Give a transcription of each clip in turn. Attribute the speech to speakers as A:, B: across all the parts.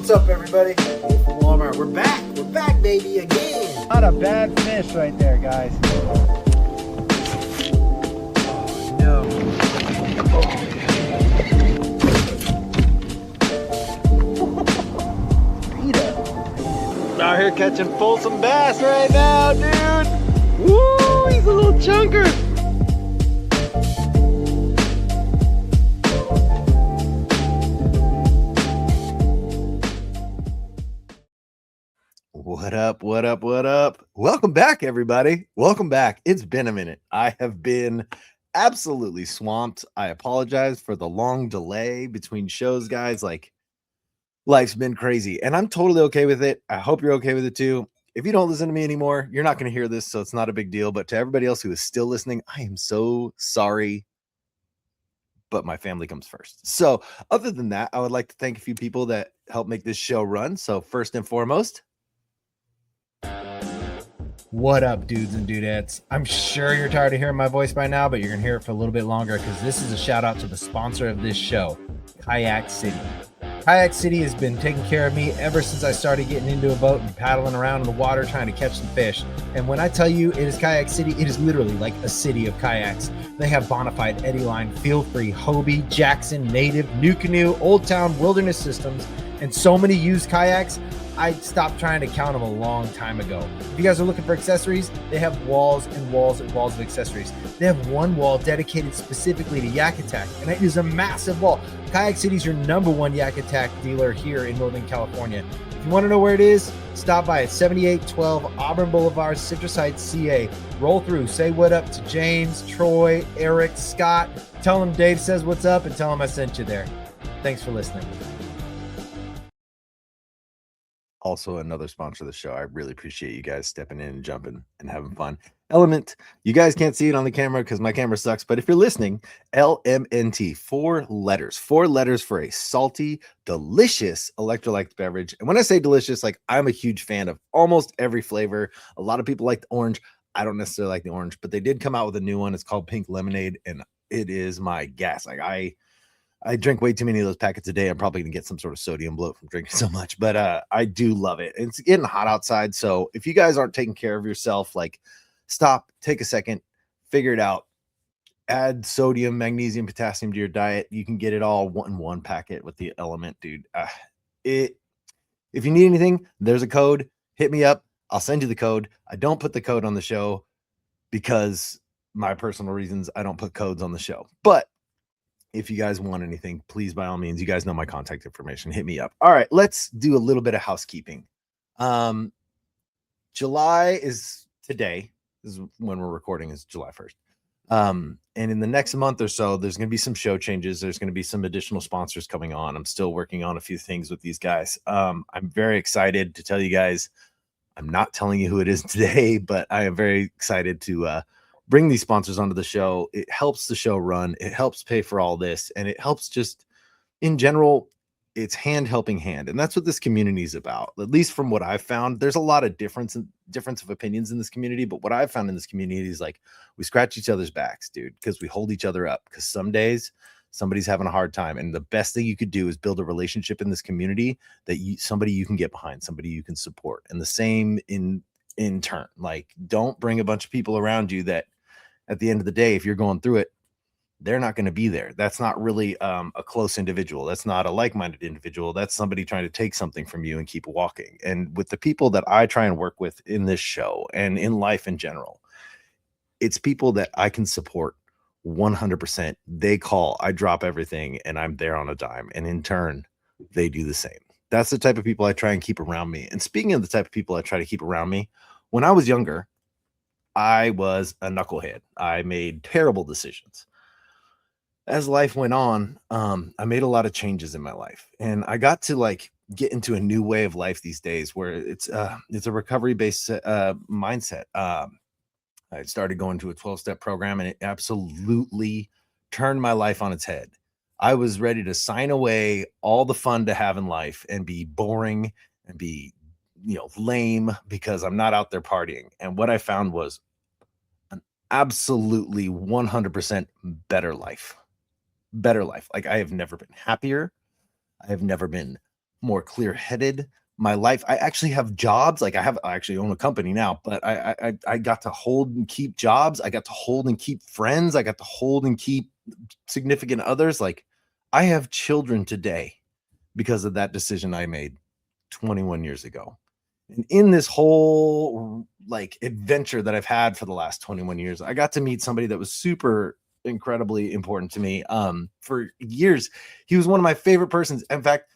A: What's up, everybody? Walmart. We're back. We're back, baby, again.
B: Not a bad fish right there, guys.
A: No.
B: Out here catching Folsom bass right now, dude. Woo, he's a little chunker.
C: What up, what up, what up? Welcome back, everybody. Welcome back. It's been a minute. I have been absolutely swamped. I apologize for the long delay between shows, guys. Like, life's been crazy, and I'm totally okay with it. I hope you're okay with it too. If you don't listen to me anymore, you're not going to hear this, so it's not a big deal. But to everybody else who is still listening, I am so sorry, but my family comes first. So other than that, I would like to thank a few people that helped make this show run. So first and foremost,
B: What up, dudes and dudettes? I'm sure you're tired of hearing my voice by now, but you're going to hear it for a little bit longer because this is a shout out to the sponsor of this show, Kayak City. Kayak City has been taking care of me ever since I started getting into a boat and paddling around in the water trying to catch some fish. And when I tell you it is Kayak City, it is literally like a city of kayaks. They have Bonafide, Eddyline, Feel Free, Hobie, Jackson, Native, New Canoe, Old Town, Wilderness Systems, and so many used kayaks. I stopped trying to count them a long time ago. If you guys are looking for accessories, they have walls and walls and walls of accessories. They have one wall dedicated specifically to Yak Attack, and it is a massive wall. Kayak City is your #1 Yak Attack dealer here in Northern California. If you want to know where it is, stop by at 7812 Auburn Boulevard, Citrus Heights, CA. Roll through, say what up to James, Troy, Eric, Scott. Tell them Dave says what's up and tell them I sent you there. Thanks for listening.
C: also another sponsor of the show. I really appreciate you guys stepping in and jumping and having fun. Element, you guys can't see it on the camera because my camera sucks, but if you're listening, LMNT, 4 letters for a salty, delicious electrolyte beverage. And when I say delicious, like, I'm a huge fan of almost every flavor. A lot of people like the orange. I don't necessarily like the orange, but they did come out with a new one. It's called Pink Lemonade, and it is my gas. Like, I drink way too many of those packets a day. I'm probably gonna get some sort of sodium bloat from drinking so much, but I do love it. It's getting hot outside, so if you guys aren't taking care of yourself, like, stop, take a second, figure it out. Add sodium, magnesium, potassium to your diet. You can get it all in one packet with the Element, dude. If you need anything, there's a code. Hit me up. I'll send you the code. I don't put the code on the show because my personal reasons. I don't put codes on the show, but if you guys want anything, please, by all means, you guys know my contact information. Hit me up. All right, let's do a little bit of housekeeping. July is today. This is when we're recording, is July 1st. And in the next month or so, there's going to be some show changes. There's going to be some additional sponsors coming on. I'm still working on a few things with these guys. I'm very excited to tell you guys. I'm not telling you who it is today, but I am very excited to bring these sponsors onto the show. It helps the show run. It helps pay for all this. And it helps just in general, it's hand helping hand. And that's what this community is about. At least from what I've found, there's a lot of difference of opinions in this community. But what I've found in this community is, like, we scratch each other's backs, dude, because we hold each other up. Because some days somebody's having a hard time. And the best thing you could do is build a relationship in this community that somebody you can get behind, somebody you can support. And the same in turn. Like, don't bring a bunch of people around you that, at the end of the day, if you're going through it, they're not going to be there. That's not really a close individual. That's not a like-minded individual. That's somebody trying to take something from you and keep walking. And with the people that I try and work with in this show and in life in general, it's people that I can support 100%. They call, I drop everything, and I'm there on a dime. And in turn, they do the same. That's the type of people I try and keep around me. And speaking of the type of people I try to keep around me, when I was younger, I was a knucklehead. I made terrible decisions. As life went on, I made a lot of changes in my life, and I got to, like, get into a new way of life these days where it's a recovery-based mindset. I started going to a 12-step program, and it absolutely turned my life on its head. I was ready to sign away all the fun to have in life and be boring and be, lame because I'm not out there partying. And what I found was an absolutely 100% better life. Like, I have never been happier. I have never been more clear-headed. My life, I actually have jobs. Like I actually own a company now, but I got to hold and keep jobs. I got to hold and keep friends. I got to hold and keep significant others. Like I have children today because of that decision I made 21 years ago. And in this whole like adventure that I've had for the last 21 years, I got to meet somebody that was super incredibly important to me. For years, he was one of my favorite persons. In fact,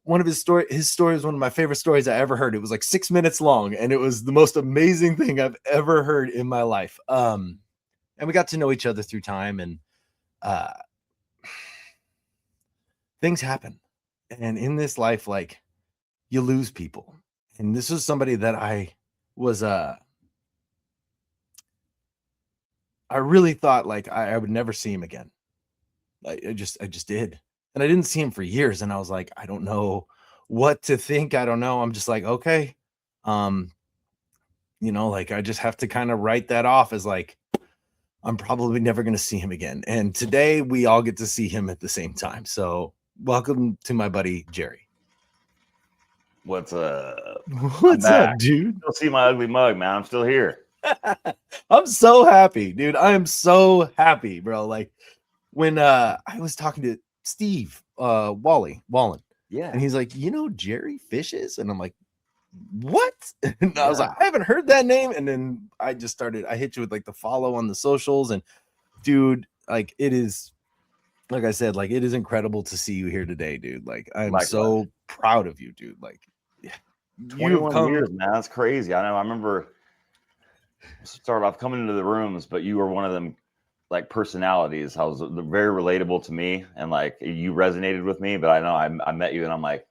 C: one of his story is one of my favorite stories I ever heard. It was like 6 minutes long, and it was the most amazing thing I've ever heard in my life. And we got to know each other through time, and things happen. And in this life, like you lose people. And this was somebody that I was I really thought like I would never see him again. I just did. And I didn't see him for years. And I was like, I don't know what to think. I don't know. I'm just like, okay. Like I just have to kind of write that off as like, I'm probably never going to see him again. And today we all get to see him at the same time. So welcome to my buddy, Jerry.
D: What's up?
C: What's up, dude?
D: You'll see my ugly mug, man. I'm still here.
C: I'm so happy, dude. I am so happy, bro. Like when I was talking to Steve Wallen,
D: Yeah.
C: and he's like, Jerry Fishes, and I'm like, what? And I was like, I haven't heard that name. And then I hit you with like the follow on the socials, and dude, like it is, like I said, like it is incredible to see you here today, dude. Like I'm so proud of you, dude. Like
D: 21 years, man. That's crazy. I know. I remember started off coming into the rooms, but you were one of them like personalities. I was very relatable to me, and like you resonated with me. But I know I met you, and I'm like,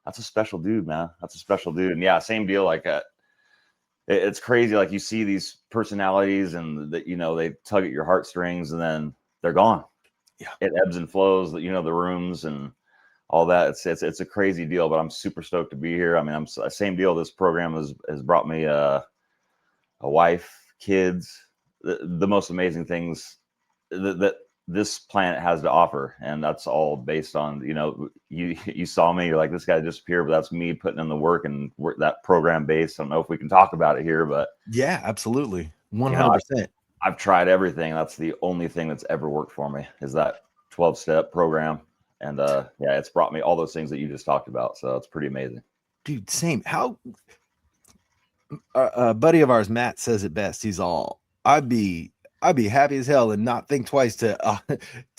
D: that's a special dude, man. That's a special dude. And yeah, same deal. Like it's crazy. Like you see these personalities, and that they tug at your heartstrings, and then they're gone.
C: Yeah,
D: it ebbs and flows. The rooms and all that. It's a crazy deal. But I'm super stoked to be here. I mean, I'm same deal. This program has brought me a wife, kids, the most amazing things that this planet has to offer, and that's all based on you saw me, you're like, this guy disappeared, but that's me putting in the work and that program based. I don't know if we can talk about it here, but
C: yeah, absolutely, 100%.
D: I've tried everything. That's the only thing that's ever worked for me is that 12-step program, and it's brought me all those things that you just talked about. So it's pretty amazing,
C: dude. Same. How a buddy of ours, Matt, says it best. He's all, I'd be happy as hell and not think twice to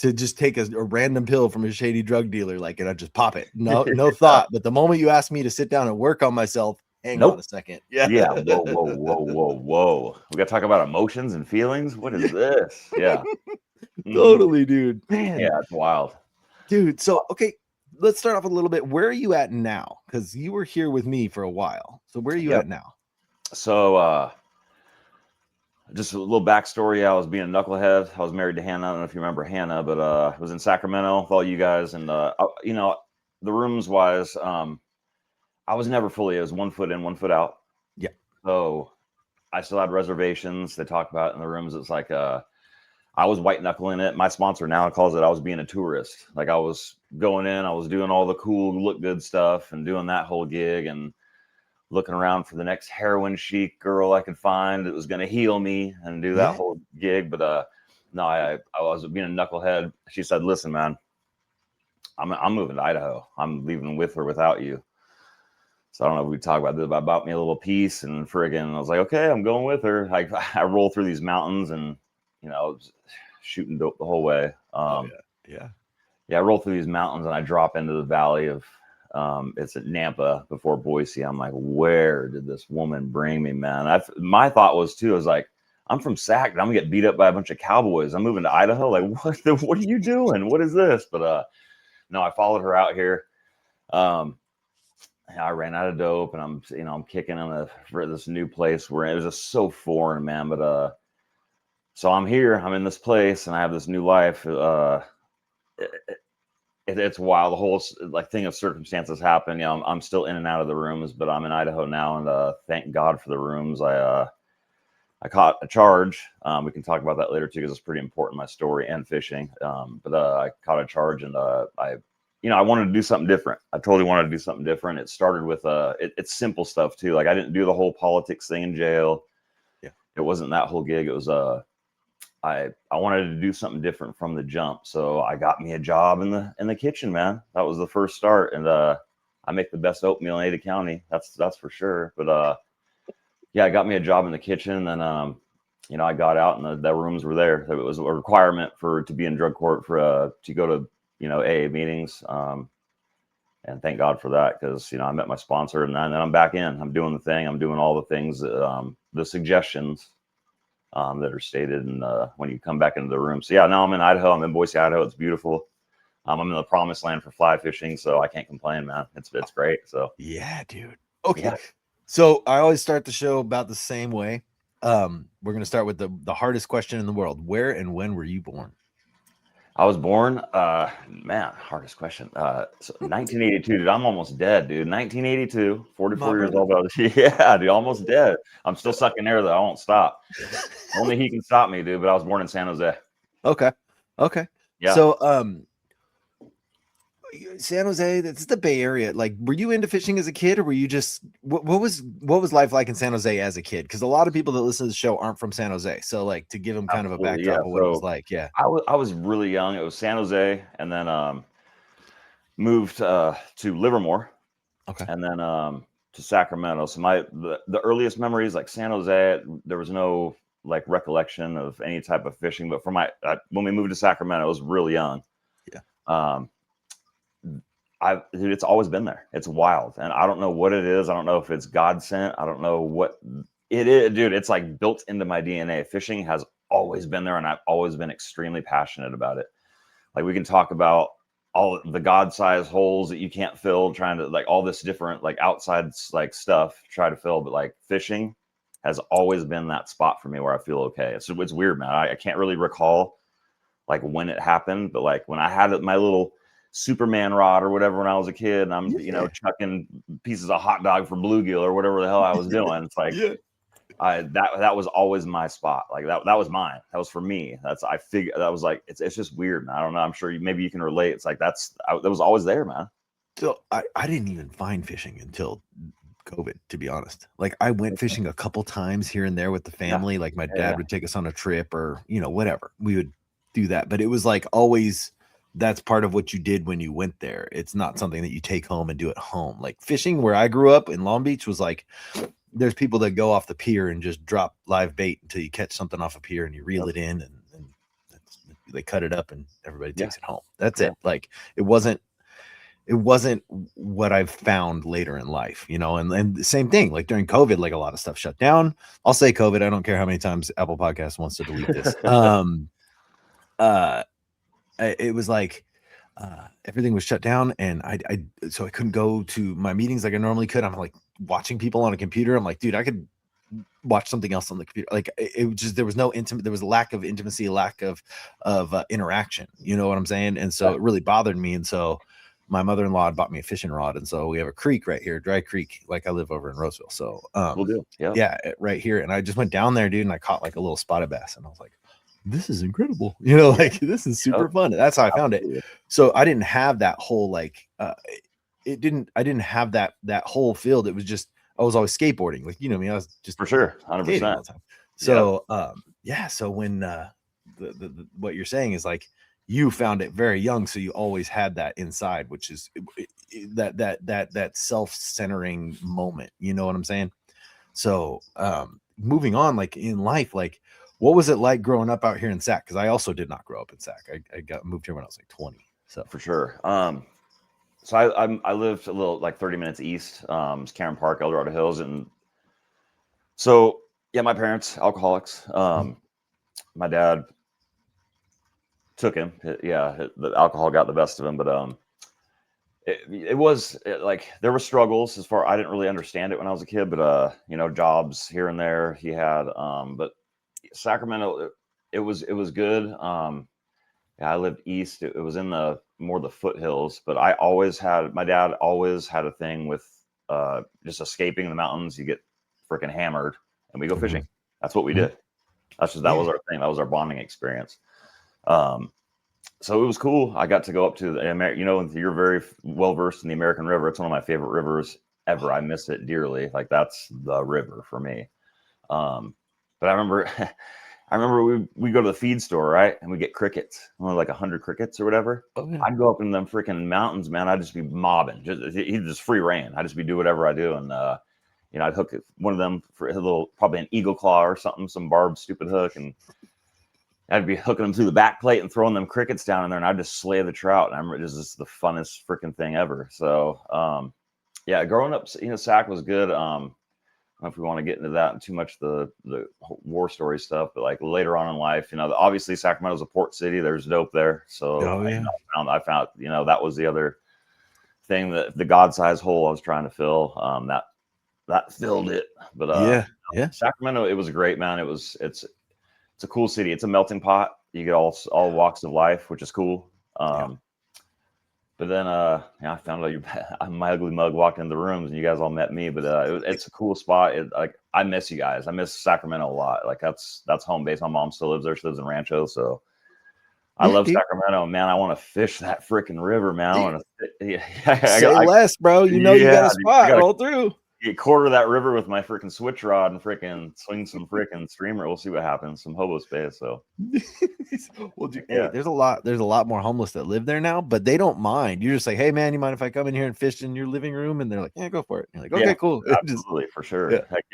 C: just take a random pill from a shady drug dealer, like, and I just pop it. No thought. But the moment you ask me to sit down and work on myself, hang on a second. Yeah.
D: Whoa. We got to talk about emotions and feelings. What is this? Yeah.
C: Totally, dude. Man.
D: Yeah, it's wild.
C: Dude, so, okay, let's start off a little bit. Where are you at now? Because you were here with me for a while. So where are you at now?
D: So, just a little backstory. I was being a knucklehead. I was married to Hannah. I don't know if you remember Hannah, but I was in Sacramento with all you guys. And, the rooms wise, I was never fully, it was 1 foot in, 1 foot out.
C: Yeah.
D: So I still had reservations. They talk about in the rooms. It's like, I was white knuckling it. My sponsor now calls it, I was being a tourist. Like I was going in, I was doing all the cool, look good stuff and doing that whole gig and looking around for the next heroin chic girl I could find that was going to heal me and do that whole gig. But no, I was being a knucklehead. She said, listen, man, I'm moving to Idaho. I'm leaving with or without you. So I don't know if we talk about this, about me a little piece and friggin', I was like, okay, I'm going with her. I roll through these mountains and, shooting dope the whole way.
C: Yeah.
D: I roll through these mountains and I drop into the valley of, it's at Nampa before Boise. I'm like, where did this woman bring me, man? My thought was too, I was like, I'm from Sac, and I'm gonna get beat up by a bunch of cowboys. I'm moving to Idaho. Like, what are you doing? What is this? But no, I followed her out here. I ran out of dope, and I'm kicking for this new place where it was just so foreign, man. But so I'm here. I'm in this place, and I have this new life. It's wild. The whole thing of circumstances happen. I'm still in and out of the rooms, but I'm in Idaho now, and thank God for the rooms. I caught a charge. We can talk about that later too, because it's pretty important, my story and fishing. But I caught a charge, and I wanted to do something different. I totally wanted to do something different. It started with it's simple stuff too. Like I didn't do the whole politics thing in jail.
C: Yeah.
D: It wasn't that whole gig. It was I wanted to do something different from the jump. So I got me a job in the kitchen, man. That was the first start. And I make the best oatmeal in Ada County. That's for sure. But yeah, I got me a job in the kitchen, and then I got out, and the rooms were there. It was a requirement to be in drug court to go to AA meetings. And thank God for that, because I met my sponsor, and then I'm back in. I'm doing the thing. I'm doing all the things that, the suggestions that are stated, and when you come back into the room. So yeah, now I'm in Idaho. I'm in Boise, Idaho. It's beautiful. I'm in the promised land for fly fishing, so I can't complain, man. It's great. So
C: yeah, dude. Okay.
D: Yeah.
C: So I always start the show about the same way. We're going to start with the hardest question in the world. Where and when were you born?
D: I was born, man, hardest question. So 1982, dude. I'm almost dead, dude. 1982, 44 years old. Yeah, dude, almost dead. I'm still sucking air though. I won't stop. Only he can stop me, dude. But I was born in San Jose.
C: Okay.
D: Yeah.
C: So, San Jose, that's the Bay Area. Like, were you into fishing as a kid, or were you just what was life like in San Jose as a kid? Because a lot of people that listen to the show aren't from San Jose. So, like, to give them kind of a backdrop of what it was like. Yeah.
D: I was really young. It was San Jose, and then moved to Livermore.
C: Okay.
D: And then to Sacramento. So the earliest memories, like San Jose, there was no like recollection of any type of fishing. But when we moved to Sacramento, I was really young.
C: Yeah.
D: Dude, it's always been there. It's wild, and I don't know what it is. I don't know if it's God sent. I don't know what it is, dude. It's like built into my DNA. Fishing has always been there, and I've always been extremely passionate about it. Like we can talk about all the God-sized holes that you can't fill, trying to like all this different like outside like stuff try to fill, but like fishing has always been that spot for me where I feel okay. It's weird, man. I can't really recall like when it happened, but like when I had my little Superman rod or whatever when I was a kid, and I'm chucking pieces of hot dog for bluegill or whatever the hell I was doing. It's like that was always my spot. Like that was mine. That was for me. I figured that was like it's just weird, man. I don't know. I'm sure maybe you can relate. It's like that was always there, man.
C: So I didn't even find fishing until COVID, to be honest. Like I went fishing a couple times here and there with the family. Yeah. Like my dad would take us on a trip or whatever. We would do that, but it was like always. That's part of what you did when you went there. It's not something that you take home and do at home. Like fishing where I grew up in Long Beach was like, there's people that go off the pier and just drop live bait until you catch something off a pier and you reel it in and they cut it up and everybody takes it home. That's it. Like it wasn't what I've found later in life, and the same thing, like during COVID, like a lot of stuff shut down. I'll say COVID. I don't care how many times Apple Podcast wants to delete this. It was like everything was shut down, and so I couldn't go to my meetings like I normally could. I'm like watching people on a computer. I'm like, dude, I could watch something else on the computer. Like it was just there was a lack of intimacy, lack of interaction. You know what I'm saying? And so it really bothered me. And so my mother-in-law had bought me a fishing rod, and so we have a creek right here, Dry Creek. Like I live over in Roseville, so
D: we'll do.
C: Yeah, right here. And I just went down there, dude, and I caught like a little spotted bass, and I was like, this is incredible, like this is super fun. That's how I found it. So I didn't have that whole like I didn't have that whole field. It was just I was always skateboarding, like I was just
D: for sure 100%
C: all the time. So so when the what you're saying is like you found it very young, so you always had that inside, which is that self-centering moment, you know what I'm saying? So moving on, like in life, like what was it like growing up out here in Sac? Because I also did not grow up in Sac. I moved here when I was like 20. So
D: for sure. So I lived a little like 30 minutes east, Cameron Park, El Dorado Hills, and so yeah, my parents alcoholics. My dad took him. The alcohol got the best of him, but it was like there were struggles as far. I didn't really understand it when I was a kid, but jobs here and there he had, but. Sacramento, it was good. I lived east. It was in the foothills, but my dad always had a thing with just escaping the mountains. You get freaking hammered and we go fishing. That's what we did. That was our thing. That was our bonding experience. so it was cool. I got to go up to the you're very well versed in the American River. It's one of my favorite rivers ever. I miss it dearly. Like that's the river for me. But I remember, we go to the feed store, right, and we get crickets, only like 100 crickets or whatever.
C: Oh, yeah.
D: I'd go up in them freaking mountains, man. I'd just be mobbing, just free reign. I'd just be do whatever I do, and I'd hook one of them for a little, probably an eagle claw or something, some barbed stupid hook, and I'd be hooking them through the back plate and throwing them crickets down in there, and I'd just slay the trout. And it was just the funnest freaking thing ever. So, yeah, growing up, Sac was good. I don't know if we want to get into that and too much the war story stuff, but like later on in life, obviously Sacramento's a port city. There's dope there. So I found that was the other thing, that the God-sized hole I was trying to fill. That filled it. But
C: yeah,
D: Sacramento, it was great, man. It's a cool city. It's a melting pot. You get all walks of life, which is cool. But then, I found out my ugly mug walked in the rooms, and you guys all met me. But it's a cool spot. I miss you guys. I miss Sacramento a lot. Like that's home base. My mom still lives there. She lives in Rancho, so I love Sacramento. Man, I want to fish that freaking river, man. I want to.
C: Say less, bro. You got a spot. Roll through.
D: Quarter that river with my freaking switch rod and freaking swing some freaking streamer. We'll see what happens. Some hobo space. So,
C: well, dude, hey, there's a lot more homeless that live there now, but they don't mind. You're just like, hey man, you mind if I come in here and fish in your living room? And they're like, yeah, go for it. And you're like, okay, cool.
D: Absolutely, for sure.
C: Yeah,
D: heck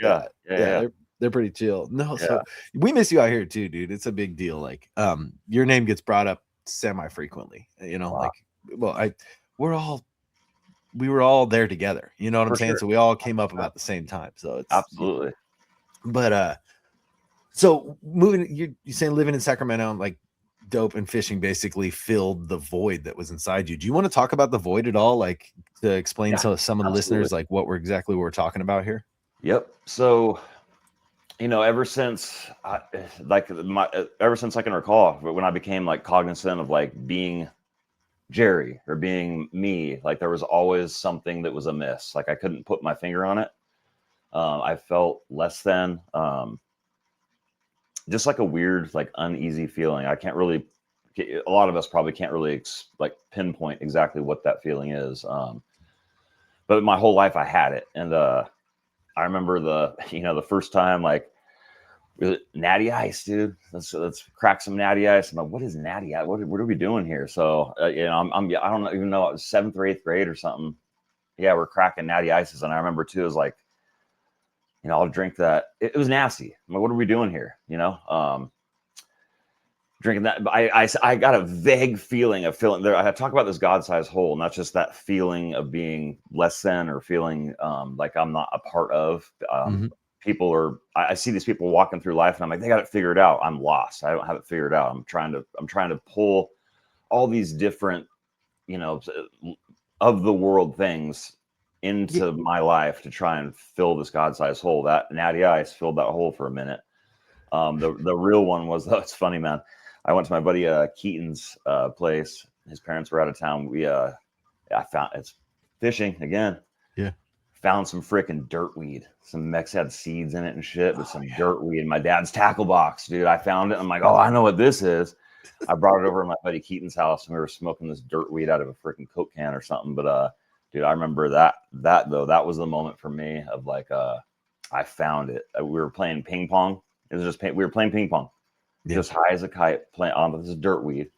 D: yeah.
C: They're pretty chill. No, so we miss you out here too, dude. It's a big deal. Like, your name gets brought up semi frequently.
D: Wow.
C: We were all there together. You know what I'm saying?
D: Sure.
C: So we all came up about the same time. So it's
D: absolutely.
C: But so moving, you're saying living in Sacramento, like dope and fishing basically filled the void that was inside you. Do you want to talk about the void at all? Like to explain to some of the listeners, like what we're talking about here?
D: Yep. So, ever since I can recall, when I became like cognizant of like being Jerry or being me, like there was always something that was amiss. Like I couldn't put my finger on it. I felt less than, just like a weird, like uneasy feeling. A lot of us probably can't really pinpoint exactly what that feeling is. But my whole life I had it. And I remember the first time, like, natty ice, dude. Let's crack some natty ice. I'm like, what is natty ice? What are we doing here? So I don't even know. It was 7th or 8th grade or something. Yeah, we're cracking natty ices, and I remember too. It was like, I'll drink that. It was nasty. I'm like, what are we doing here? Drinking that. But I got a vague feeling of feeling there. I talk about this God-sized hole, and that's just that feeling of being less than or feeling like I'm not a part of. I see these people walking through life, and I'm like, they got it figured out. I'm lost. I don't have it figured out. I'm trying to pull all these different, of the world things into my life to try and fill this God-sized hole. That natty ice filled that hole for a minute. The real one was, it's funny, man. I went to my buddy Keaton's place. His parents were out of town. I found it's fishing again.
C: Yeah.
D: Found some freaking dirt weed. Some Mex had seeds in it and shit, but some dirt weed in my dad's tackle box, dude. I found it. I'm like, oh, I know what this is. I brought it over to my buddy Keaton's house, and we were smoking this dirt weed out of a freaking Coke can or something. But dude, I remember that that was the moment for me of like, I found it. We were playing ping pong. It was just we were playing ping pong, just high as a kite, playing on this is dirt weed,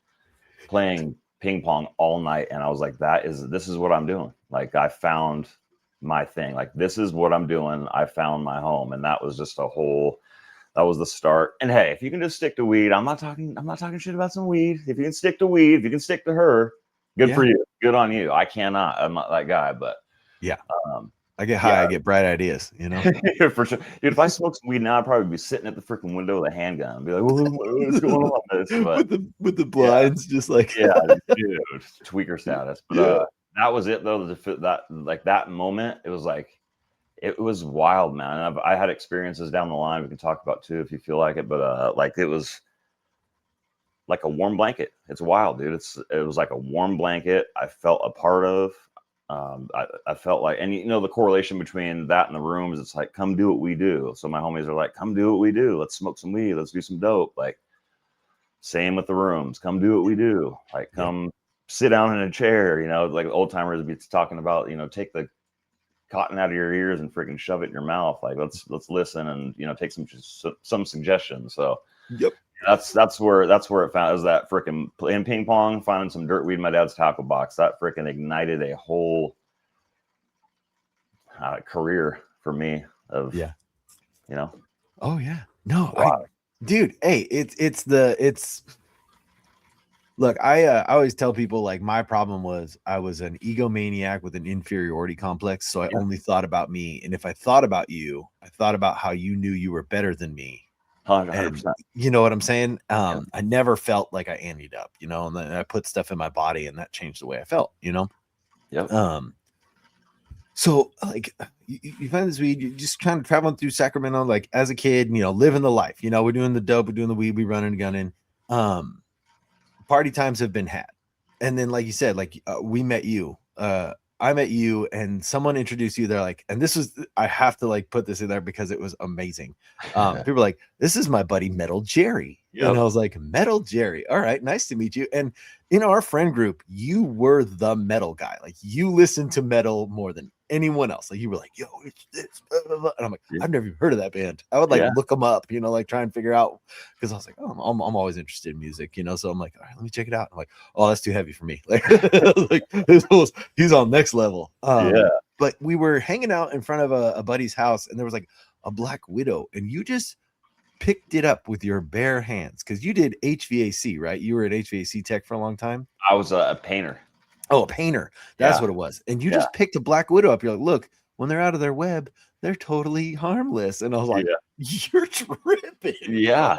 D: playing ping pong all night, and I was like, this is what I'm doing. Like I found my thing. Like this is what I'm doing. I found my home, and that was just that was the start. And hey, if you can just stick to weed, I'm not talking shit about some weed. If you can stick to weed, if you can stick to her, good for you. Good on you. I cannot. I'm not that guy, but
C: I get high, I get bright ideas,
D: for sure. Dude, if I smoked some weed now, I'd probably be sitting at the freaking window with a handgun and be like, what's going on with this? But,
C: with the blinds, just like
D: dude, tweaker status. But that was it though. That moment, it was wild, man. And I had experiences down the line we can talk about too if you feel like it. But it was like a warm blanket. It's wild, dude. It was like a warm blanket. I felt a part of. I felt like, and the correlation between that and the rooms, it's like, come do what we do. So my homies are like, come do what we do. Let's smoke some weed. Let's do some dope. Like, Same with the rooms. Come do what we do. Like, come sit down in a chair. You know, like old timers be talking about. You know, take the cotton out of your ears and freaking shove it in your mouth. Like, let's listen and, you know, take some suggestions. So that's where it found, is that freaking playing ping pong, finding some dirt weed in my dad's tackle box. That freaking ignited a whole career for me of, you know.
C: Oh yeah. No,
D: wow.
C: Dude, hey, look, I always tell people, like, my problem was I was an egomaniac with an inferiority complex. So I only thought about me. And if I thought about you, I thought about how you knew you were better than me.
D: 100%.
C: You know what I'm saying? I never felt like I anteed up, you know, and then I put stuff in my body and that changed the way I felt, you know? So like you find this weed, you're just kind of traveling through Sacramento, like as a kid, you know, living the life, you know, we're doing the dope, we're doing the weed, we running and gunning. Party times have been had. And then, like you said, like we met you, I met you and someone introduced you. They're like, and this was, I have to like put this in there because it was amazing. People were like, this is my buddy Metal Jerry. And I was like, Metal Jerry. All right. Nice to meet you. And in our friend group, you were the metal guy. Like, you listened to metal more than anyone else. Like, you were like, yo, it's this. Blah, blah, blah. And I'm like, I've never even heard of that band. I would like look them up, you know, like try and figure out, because I was like, oh, I'm always interested in music, you know. So I'm like, all right, let me check it out. I'm like, oh, that's too heavy for me. Like, he's on next level. But we were hanging out in front of a buddy's house, and there was like a Black Widow, and you just picked it up with your bare hands, because you did HVAC, right? You were at HVAC tech for a long time. I was
D: a painter.
C: Oh, a painter. That's what it was. And you just picked a Black Widow up. You're like, look, when they're out of their web, they're totally harmless. And I was like, you're tripping.
D: Yeah.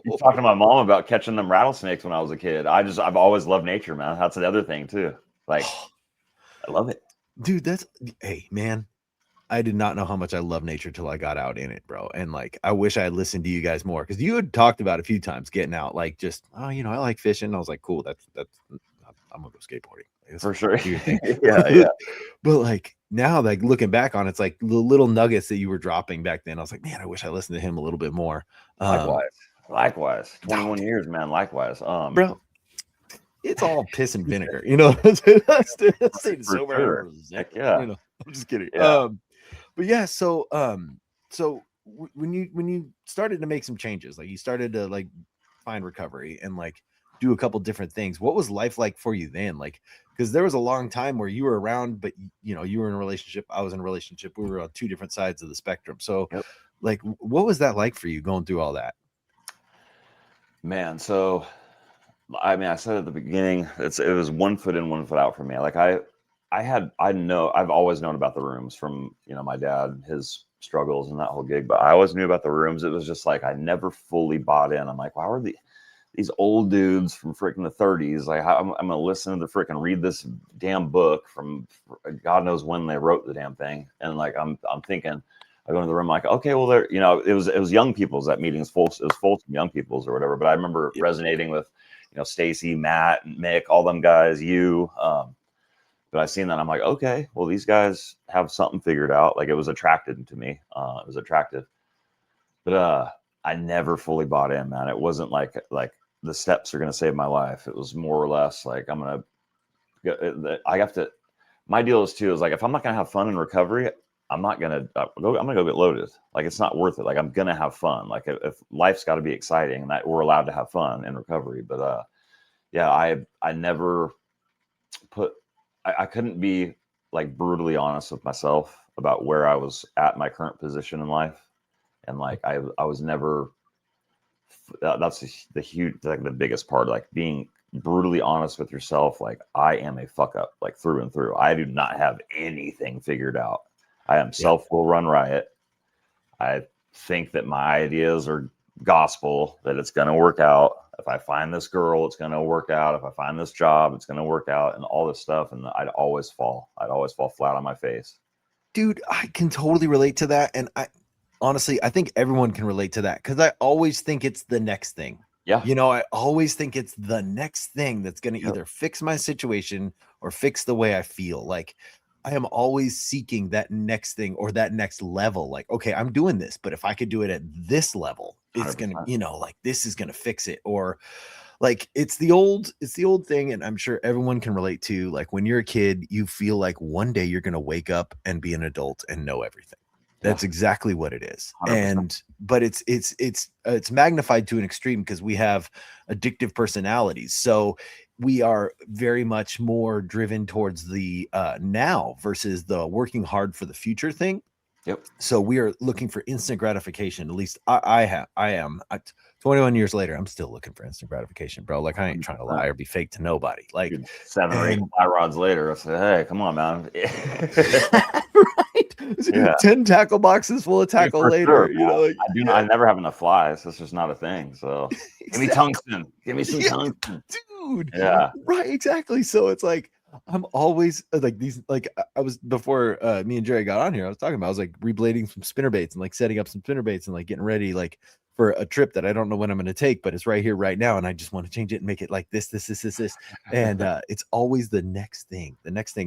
D: You talked to my mom about catching them rattlesnakes when I was a kid. I've always loved nature, man. That's the other thing too. Like, I love it.
C: Dude, hey, man. I did not know how much I love nature till I got out in it, bro. And like, I wish I had listened to you guys more, because you had talked about a few times getting out, like just, oh, you know, I like fishing. I was like, cool. That's I'm gonna go skateboarding.
D: For sure.
C: yeah. But like now, like looking back on it, it's like the little nuggets that you were dropping back then. I was like, man, I wish I listened to him a little bit more.
D: Likewise. 21 years, man. Likewise.
C: Bro, it's all piss and vinegar, you know. That's sober.
D: Yeah.
C: You know, I'm just kidding. But yeah, so when you started to make some changes, like you started to like find recovery and like do a couple different things, what was life like for you then? Like, because there was a long time where you were around, but you know, you were in a relationship, I was in a relationship, we were on two different sides of the spectrum. So like, what was that like for you going through all that?
D: Man, so I mean, I said at the beginning, it was 1 foot in, 1 foot out for me. Like I've always known about the rooms from, you know, my dad, his struggles and that whole gig, but I always knew about the rooms. It was just like, I never fully bought in. I'm like, why were these old dudes from freaking the 30s? Like, I'm going to listen to read this damn book from God knows when they wrote the damn thing. And like, I'm thinking, I go into the room like, okay, well, there, you know, it was young people's, that meeting's full. It was full from young people's or whatever. But I remember resonating with, you know, Stacy, Matt, and Mick, all them guys, but I seen that, I'm like, okay, well, these guys have something figured out. Like, it was attracted to me. It was attractive, but I never fully bought in, man. It wasn't like the steps are going to save my life. It was more or less like, my deal is too, is like, if I'm not going to have fun in recovery, I'm going to go get loaded. Like, it's not worth it. Like, I'm going to have fun. Like, if life's got to be exciting, and that we're allowed to have fun in recovery. But I never I couldn't be like brutally honest with myself about where I was at my current position in life. And like, I was never, that's the huge, like the biggest part, like being brutally honest with yourself. Like, I am a fuck up, like through and through. I do not have anything figured out. I am self will run riot. I think that my ideas are gospel, that it's going to work out. If I find this girl, it's going to work out. If I find this job, it's going to work out, and all this stuff. And I'd always fall flat on my face. Dude,
C: I can totally relate to that. And honestly, I think everyone can relate to that, because I always think it's the next thing.
D: Yeah.
C: You know, I always think it's the next thing that's going to either fix my situation or fix the way I feel. Like, I am always seeking that next thing or that next level. Like, okay, I'm doing this, but if I could do it at this level, it's gonna,
D: 100%.
C: you know, like this is gonna fix it. Or like it's the old thing, and I'm sure everyone can relate to, like when you're a kid, you feel like one day you're gonna wake up and be an adult and know everything. That's
D: Yeah,
C: exactly what it is.
D: 100%.
C: And but it's magnified to an extreme because we have addictive personalities. So we are very much more driven towards the now versus the working hard for the future thing.
D: Yep.
C: So we are looking for instant gratification. At least I am. 21 years later, I'm still looking for instant gratification, bro. Like I ain't trying to lie or be fake to nobody. Like
D: Dude, 7 or 8
C: and
D: fly rods later, I said, "Hey, come on, man."
C: right,
D: Yeah.
C: 10 tackle boxes full of tackle
D: For
C: later.
D: sure,
C: You know,
D: man.
C: like
D: I do not, I never have enough flies. That's just not a thing. So give me
C: exactly.
D: tungsten. Give me some
C: Yeah,
D: tungsten.
C: dude.
D: Yeah.
C: Right, exactly. So it's like I'm always like these. Like I was before me and Jerry got on here. I was talking about. I was like reblading some spinner baits and like setting up some spinner baits and like getting ready like for a trip that I don't know when I'm going to take, but it's right here, right now, and I just want to change it and make it like this. And it's always the next thing,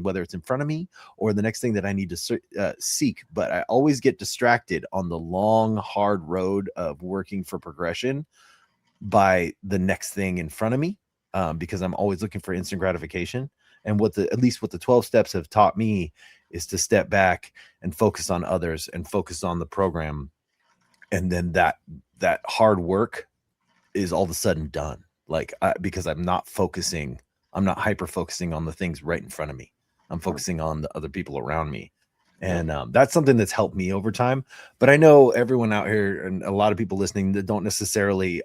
C: whether it's in front of me or the next thing that I need to seek. But I always get distracted on the long, hard road of working for progression by the next thing in front of me, because I'm always looking for instant gratification. And at least what the 12 steps have taught me is to step back and focus on others and focus on the program. And then that hard work is all of a sudden done. Like, because I'm not hyper focusing on the things right in front of me. I'm focusing on the other people around me. And that's something that's helped me over time. But I know everyone out here and a lot of people listening that don't necessarily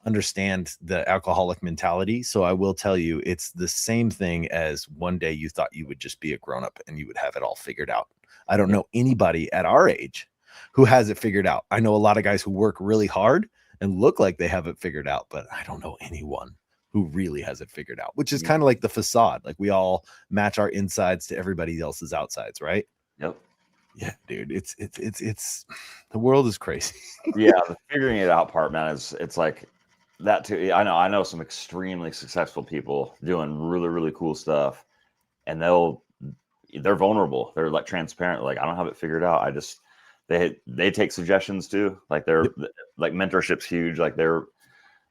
C: understand the alcoholic mentality. So I will tell you, it's the same thing as one day you thought you would just be a grown-up and you would have it all figured out. I don't know anybody at our age who has it figured out. I know a lot of guys who work really hard and look like they have it figured out, but I don't know anyone who really has it figured out, which is kind of like the facade. Like we all match our insides to everybody else's outsides, right?
D: Yep.
C: Yeah, dude, it's the world is crazy.
D: Yeah, the figuring it out part, man, it's like that too. I know some extremely successful people doing really, really cool stuff, and they're vulnerable. They're like transparent. Like I don't have it figured out. I just they take suggestions too. Like like mentorship's huge. Like they're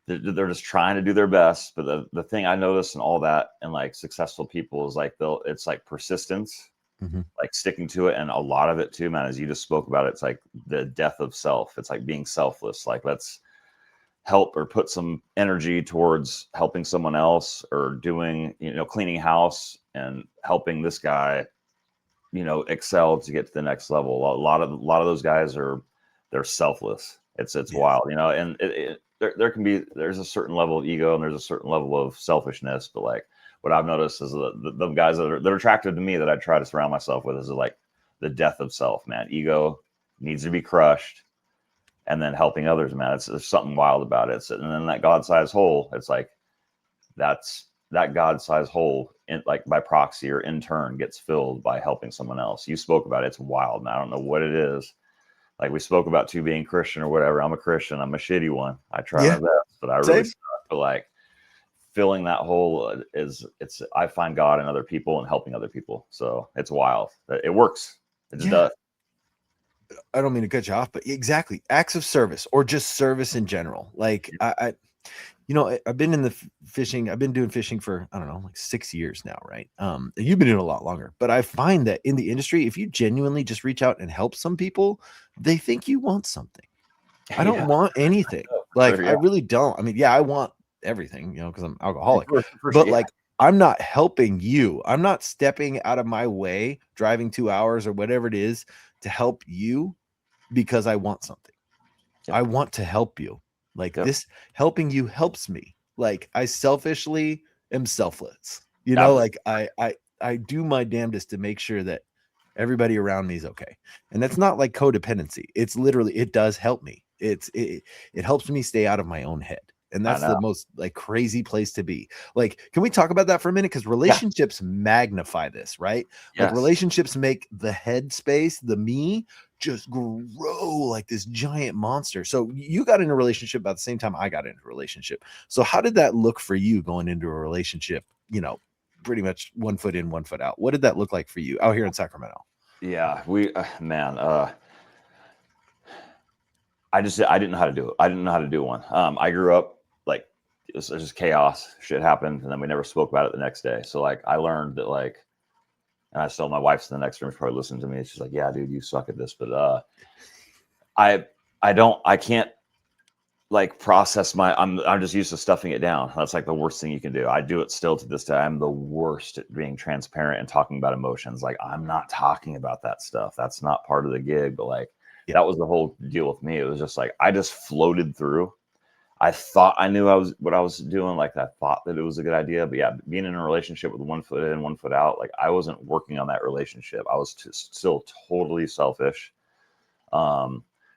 D: just trying to do their best. But the thing I notice and all that and like successful people is like it's like persistence. Like sticking to it, and a lot of it too, man, as you just spoke about, it's like the death of self. It's like being selfless. Like let's help or put some energy towards helping someone else or doing, cleaning house and helping this guy, excel to get to the next level. A lot of those guys they're selfless. It's wild, and there's a certain level of ego and there's a certain level of selfishness, but like what I've noticed is the guys that are attractive to me that I try to surround myself with is like the death of self, man. Ego needs to be crushed, and then helping others, man. There's something wild about it. And then that God-sized hole, it's like that God-sized hole, like by proxy or in turn, gets filled by helping someone else. You spoke about it. It's wild, and I don't know what it is. Like we spoke about too being Christian or whatever. I'm a Christian. I'm a shitty one. I try my best, but I really suck. But like filling that hole I find God in other people and helping other people. So it's wild. It works. It just does.
C: I don't mean to cut you off, but exactly, acts of service or just service in general. Like I've been in the fishing. I've been doing fishing for, I don't know, like 6 years now. Right. You've been doing a lot longer, but I find that in the industry, if you genuinely just reach out and help some people, they think you want something. I don't want anything. Like, I really don't. I mean, I want everything, because I'm alcoholic, but like, I'm not helping you. I'm not stepping out of my way, driving 2 hours or whatever it is to help you because I want something. I want to help you. Like this helping you helps me. Like I selfishly am selfless, like I do my damnedest to make sure that everybody around me is okay. And that's not like codependency. It's literally, it does help me. It helps me stay out of my own head. And that's the most like crazy place to be. Like, can we talk about that for a minute? Because relationships magnify this, right? Like relationships make the head space, the me, just grow like this giant monster. So you got in a relationship about the same time I got into a relationship. So how did that look for you going into a relationship, pretty much 1 foot in, 1 foot out. What did that look like for you out here in Sacramento?
D: Yeah, man, I didn't know how to do it. I didn't know how to do one. I grew up like it was just chaos. Shit happened, and then we never spoke about it the next day. So like I learned that like, and I still, my wife's in the next room. She's probably listening to me. She's like, "Yeah, dude, you suck at this." But I can't like process I'm just used to stuffing it down. That's like the worst thing you can do. I do it still to this day. I'm the worst at being transparent and talking about emotions. Like I'm not talking about that stuff. That's not part of the gig. But like that was the whole deal with me. It was just like I just floated through. I thought I knew what I was doing. Like I thought that it was a good idea. But yeah, being in a relationship with 1 foot in, 1 foot out, like I wasn't working on that relationship. I was still totally selfish.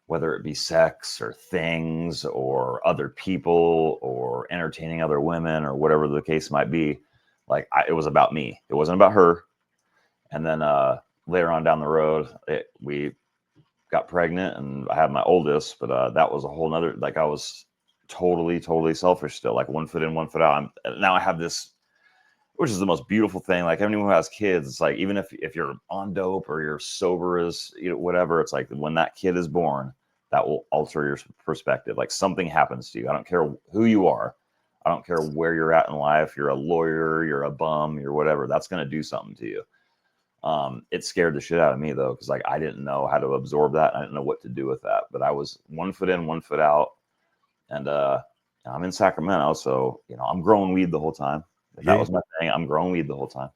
D: Whether it be sex or things or other people or entertaining other women or whatever the case might be, like it was about me. It wasn't about her. And then later on down the road, we got pregnant and I had my oldest, but that was a whole nother, like I was totally selfish still, like 1 foot in, 1 foot out. Now I have this, which is the most beautiful thing. Like anyone who has kids, it's like, even if you're on dope or you're sober as, whatever, it's like when that kid is born, that will alter your perspective. Like something happens to you. I don't care who you are. I don't care where you're at in life. You're a lawyer, you're a bum, you're whatever. That's going to do something to you. It scared the shit out of me though. Cause like, I didn't know how to absorb that. I didn't know what to do with that, but I was 1 foot in, 1 foot out. And, I'm in Sacramento. So, I'm growing weed the whole time. If that was my thing, I'm growing weed the whole time.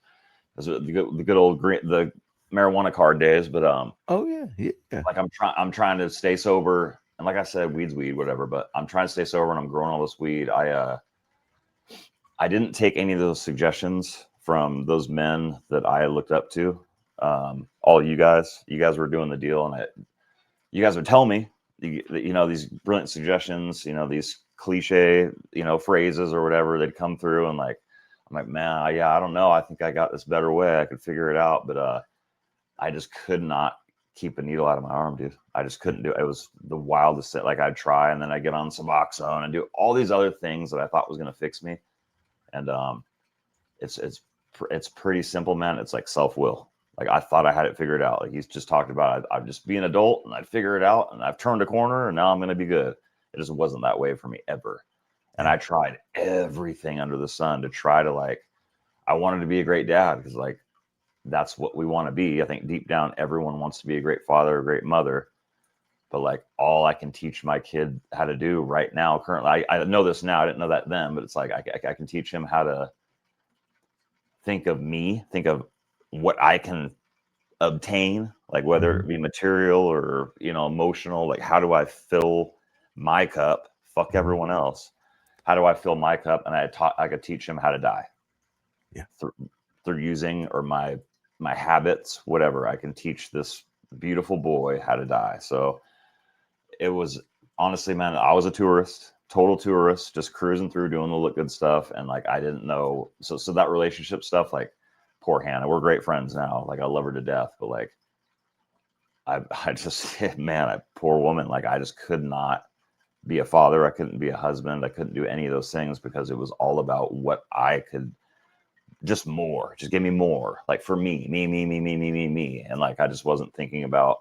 D: It was the good old the marijuana card days, but like I'm trying to stay sober, and like I said, weed's weed, whatever. But I'm trying to stay sober, and I'm growing all this weed. I didn't take any of those suggestions from those men that I looked up to. All you guys were doing the deal, and you guys would tell me, these brilliant suggestions, these cliche, phrases or whatever. They'd come through, and like I'm like, man, I don't know. I think I got this better way. I could figure it out, but I just could not keep a needle out of my arm, dude. I just couldn't do it. It was the wildest thing. Like I'd try, and then I'd get on Suboxone and do all these other things that I thought was going to fix me. And it's pretty simple, man. It's like self-will. Like I thought I had it figured out. Like he's just talked about, I'd just be an adult and I'd figure it out, and I've turned a corner and now I'm going to be good. It just wasn't that way for me ever. And I tried everything under the sun to try to I wanted to be a great dad, because like, that's what we want to be. I think deep down, everyone wants to be a great father, a great mother. But like all I can teach my kid how to do right now, currently, I know this now. I didn't know that then, but it's like I can teach him how to think of me, think of what I can obtain, like whether it be material or emotional. Like how do I fill my cup? Fuck everyone else. How do I fill my cup? And I could teach him how to die.
C: Yeah,
D: through using or my habits, whatever. I can teach this beautiful boy how to die. So it was, honestly, man, I was a tourist, total tourist, just cruising through, doing the look good stuff. And like, I didn't know. So that relationship stuff, like poor Hannah, we're great friends now. Like I love her to death, but like, I just, man, poor woman. Like I just could not be a father. I couldn't be a husband. I couldn't do any of those things because it was all about what I could, just give me more, like for me. And like, I just wasn't thinking about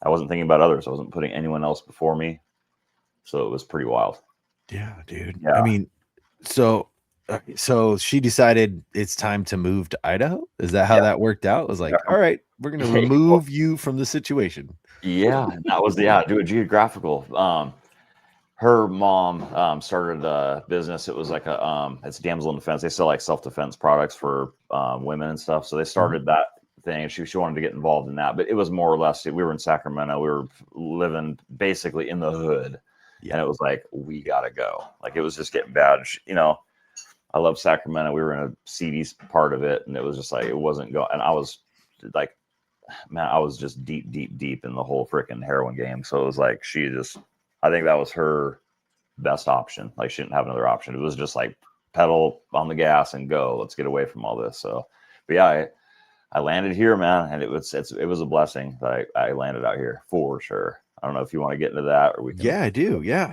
D: others. I wasn't putting anyone else before me. So it was pretty wild.
C: Yeah, dude.
D: Yeah.
C: I mean, so she decided it's time to move to Idaho. Is that how that worked out? It was like, all right, we're going to remove you from the situation.
D: Yeah. That was, do a geographical. Her mom started a business. It was like it's damsel in defense. They sell like self-defense products for women and stuff. So they started that thing, and she wanted to get involved in that. But it was more or less, we were in Sacramento. We were living basically in the hood. Yeah. And it was like, we got to go. Like it was just getting bad. I love Sacramento. We were in a seedy part of it, and it was just like, it wasn't going. And I was like, man, I was just deep in the whole freaking heroin game. So it was like, I think that was her best option. Like she didn't have another option. It was just like pedal on the gas and go. Let's get away from all this. So, but yeah, I landed here, man, and it was a blessing that I landed out here for sure. I don't know if you want to get into that, or we can.
C: Yeah, I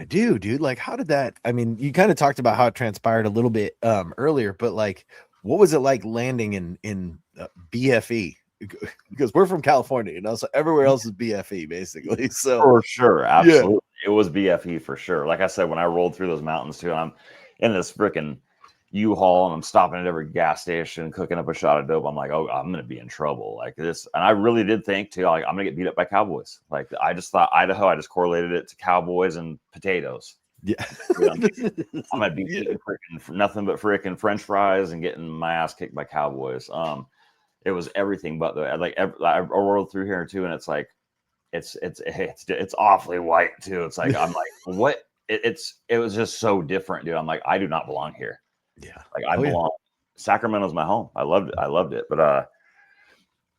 C: do, dude. Like, how did that? I mean, you kind of talked about how it transpired a little bit earlier, but like, What was it like landing in BFE? Because we're from California, so everywhere else is BFE basically. So
D: For sure,
C: yeah,
D: absolutely, it was BFE for sure. Like I said, when I rolled through those mountains too, and I'm in this freaking U-Haul, and I'm stopping at every gas station, cooking up a shot of dope. I'm like, oh, I'm gonna be in trouble like this. And I really did think too, like, I'm gonna get beat up by cowboys. Like, I just thought Idaho, I just correlated it to cowboys and potatoes.
C: yeah.
D: Dude, I'm gonna be eating nothing but freaking French fries and getting my ass kicked by cowboys. It was everything but the like. I rolled through here too, and it's like it's awfully white too. It's like, I'm like, what? It was just so different, dude. I'm like, I do not belong here.
C: Yeah,
D: Like, I belong. Sacramento's my home. I loved it. But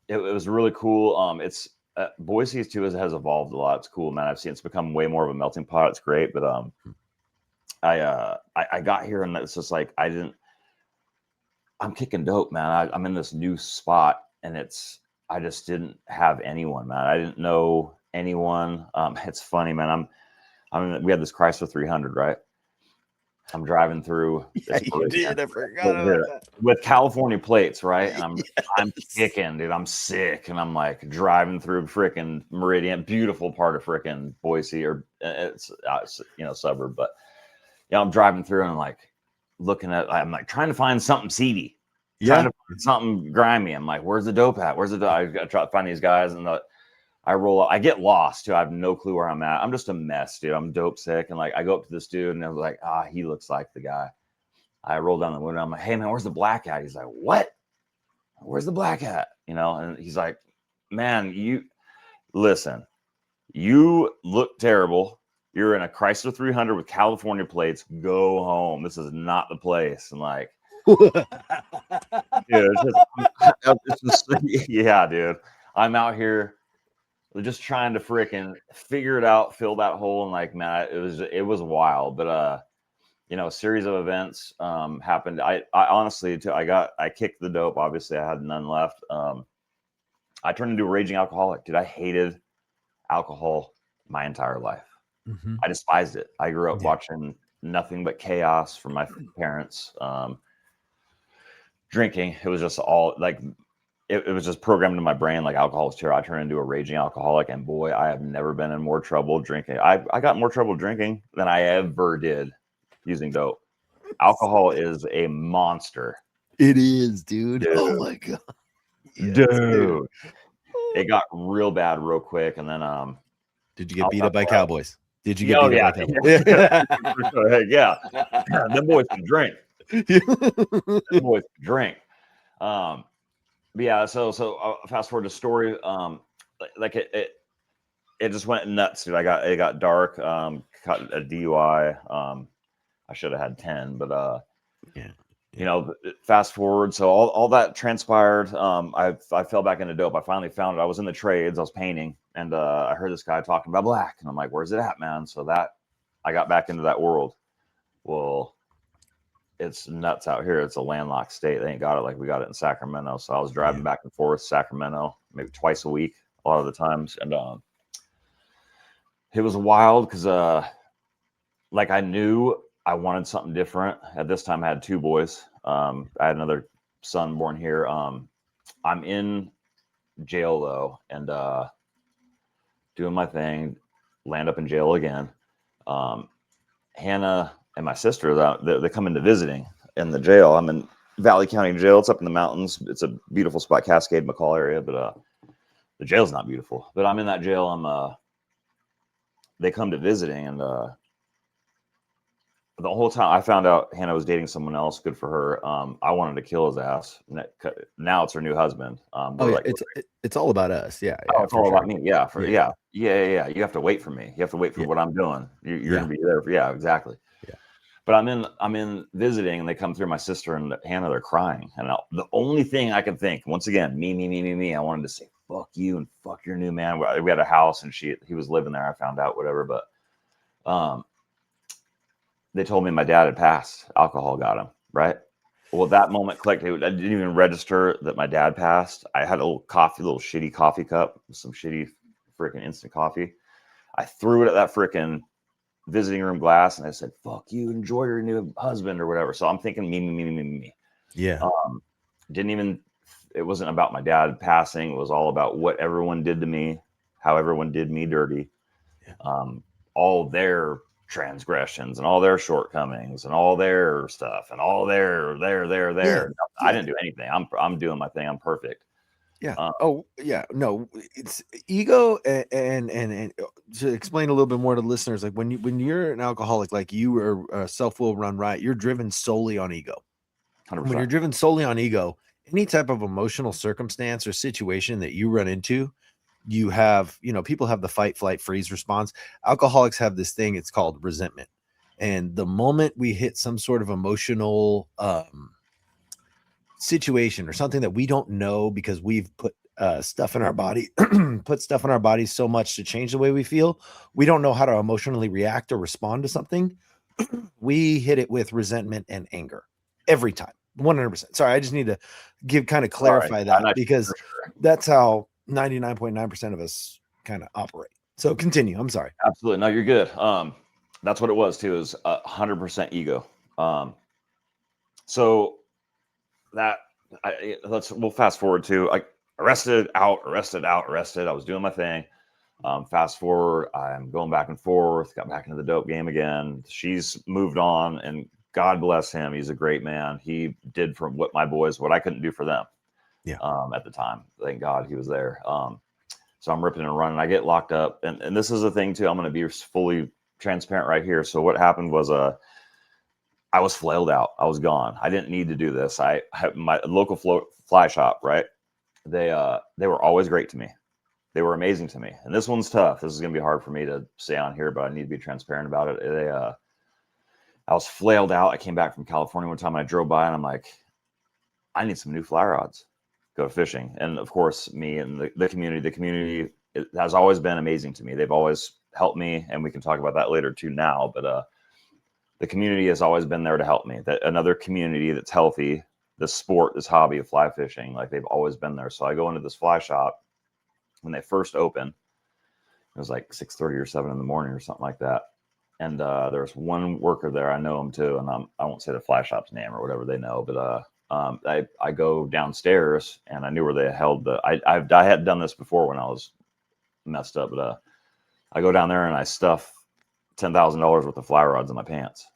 D: it was really cool. It's Boise too has evolved a lot. It's cool, man. I've seen it's become way more of a melting pot. It's great, but I got here, and it's just like I'm kicking dope, man. I'm in this new spot, and I just didn't have anyone, man. I didn't know anyone. It's funny, man. We had this Chrysler 300, right? I'm driving through.
C: Yeah, you did. I forgot about that.
D: With California plates, right? And I'm
C: Yes.
D: kicking, dude. I'm sick, and I'm like driving through freaking Meridian, beautiful part of freaking Boise, or it's suburb, but I'm driving through, and I'm like I'm like trying to find something seedy, trying to find something grimy. I'm like, where's the dope at? Where's the dope? I gotta try to find these guys, and I roll up. I get lost too. I have no clue where I'm at. I'm just a mess, dude. I'm dope sick. And like, I go up to this dude, and I was like, he looks like the guy. I roll down the window. I'm like, hey man, where's the black hat? He's like, what? Where's the black hat? And he's like, man, you look terrible. You're in a Chrysler 300 with California plates. Go home. This is not the place. And like, dude, yeah, dude. I'm out here just trying to freaking figure it out, fill that hole, and like, man, it was wild. But a series of events happened. I honestly, I kicked the dope. Obviously, I had none left. I turned into a raging alcoholic, dude. I hated alcohol my entire life.
C: Mm-hmm.
D: I despised it. I grew up watching nothing but chaos from my parents. Drinking, it was just all like, it was just programmed in my brain, like alcohol is terrible. I turned into a raging alcoholic, and boy, I have never been in more trouble drinking. I got more trouble drinking than I ever did using dope. Alcohol is a monster.
C: It is, dude. Oh my god,
D: dude. It got real bad real quick, and then
C: did you get beat up by cowboys? Did you get beat up by cowboys?
D: Yeah. Them boys can drink. Them boys can drink. Yeah, so fast forward to story. Like it just went nuts, dude. It got dark. Caught a DUI. I should have had 10, but fast forward. So all that transpired. I fell back into dope. I finally found it. I was in the trades. I was painting, and I heard this guy talking about black, and I'm like, "Where's it at, man?" So I got back into that world. Well, it's nuts out here. It's a landlocked state. They ain't got it like we got it in Sacramento. So I was driving back and forth Sacramento maybe twice a week, a lot of the times, and it was wild because like, I knew I wanted something different. At this time, I had 2 boys. I had another son born here. I'm in jail though, and doing my thing. Land up in jail again. Hannah and my sister, they come into visiting in the jail. I'm in Valley County Jail. It's up in the mountains. It's a beautiful spot, Cascade, McCall area, but the jail's not beautiful. But I'm in that jail. They come to visiting, and the whole time I found out Hannah was dating someone else. Good for her. I wanted to kill his ass. Now it's her new husband.
C: It's all about us. Yeah.
D: It's all about me. Yeah. Yeah. You have to wait for me. You have to wait for what I'm doing. You're gonna be there. Yeah, exactly. Yeah. But I'm in visiting, and they come through. My sister and Hannah, they're crying, and the only thing I could think, once again, me. I wanted to say fuck you and fuck your new man. We had a house, and he was living there. I found out whatever, but they told me my dad had passed. Alcohol got him, right? Well, that moment clicked. I didn't even register that my dad passed. I had a little shitty coffee cup with some shitty freaking instant coffee. I threw it at that freaking visiting room glass, and I said, fuck you, enjoy your new husband or whatever. So I'm thinking me.
C: Yeah.
D: Didn't even, it wasn't about my dad passing. It was all about what everyone did to me, how everyone did me dirty.
C: Yeah.
D: All their transgressions and all their shortcomings and all their stuff and all their.
C: Yeah.
D: I didn't do anything. I'm doing my thing. I'm perfect.
C: Yeah. Oh, yeah. No, it's ego, and to explain a little bit more to listeners, like when you're an alcoholic, like you are self-will run right, you're driven solely on ego.
D: 100%.
C: When you're driven solely on ego, any type of emotional circumstance or situation that you run into, you have, people have the fight, flight, freeze response. Alcoholics have this thing, it's called resentment. And the moment we hit some sort of emotional situation or something that we don't know because we've put stuff in our body, put stuff in our bodies so much to change the way we feel, we don't know how to emotionally react or respond to something. We hit it with resentment and anger every time. 100%. Sorry, I just need to kind of clarify that because that's how 99.9% of us kind of operate. So continue. I'm sorry.
D: Absolutely. No, you're good. That's what it was too, is 100% ego. So that we'll fast forward to, like, arrested out. I was doing my thing. Fast forward, I'm going back and forth, got back into the dope game again. She's moved on, and God bless him. He's a great man. He did for what I couldn't do for them.
C: Yeah.
D: At the time, thank God he was there. So I'm ripping and running. I get locked up, and this is the thing too. I'm going to be fully transparent right here. So what happened was, I was flailed out. I was gone. I didn't need to do this. I had my local fly shop, right? They were always great to me. They were amazing to me. And this one's tough. This is going to be hard for me to say on here, but I need to be transparent about it. I was flailed out. I came back from California one time and I drove by and I'm like, I need some new fly rods. Go fishing. And of course, me and the community, it has always been amazing to me. They've always helped me, and we can talk about that later too now. But the community has always been there to help me. That another community that's healthy, this sport, this hobby of fly fishing, like, they've always been there. So I go into this fly shop when they first opened. It was like 6:30 or 7 in the morning or something like that. And there's one worker there. I know him too, and I won't say the fly shop's name or whatever they know, but I go downstairs and I knew where they held I had done this before when I was messed up, but I go down there and I stuff $10,000 worth of fly rods in my pants,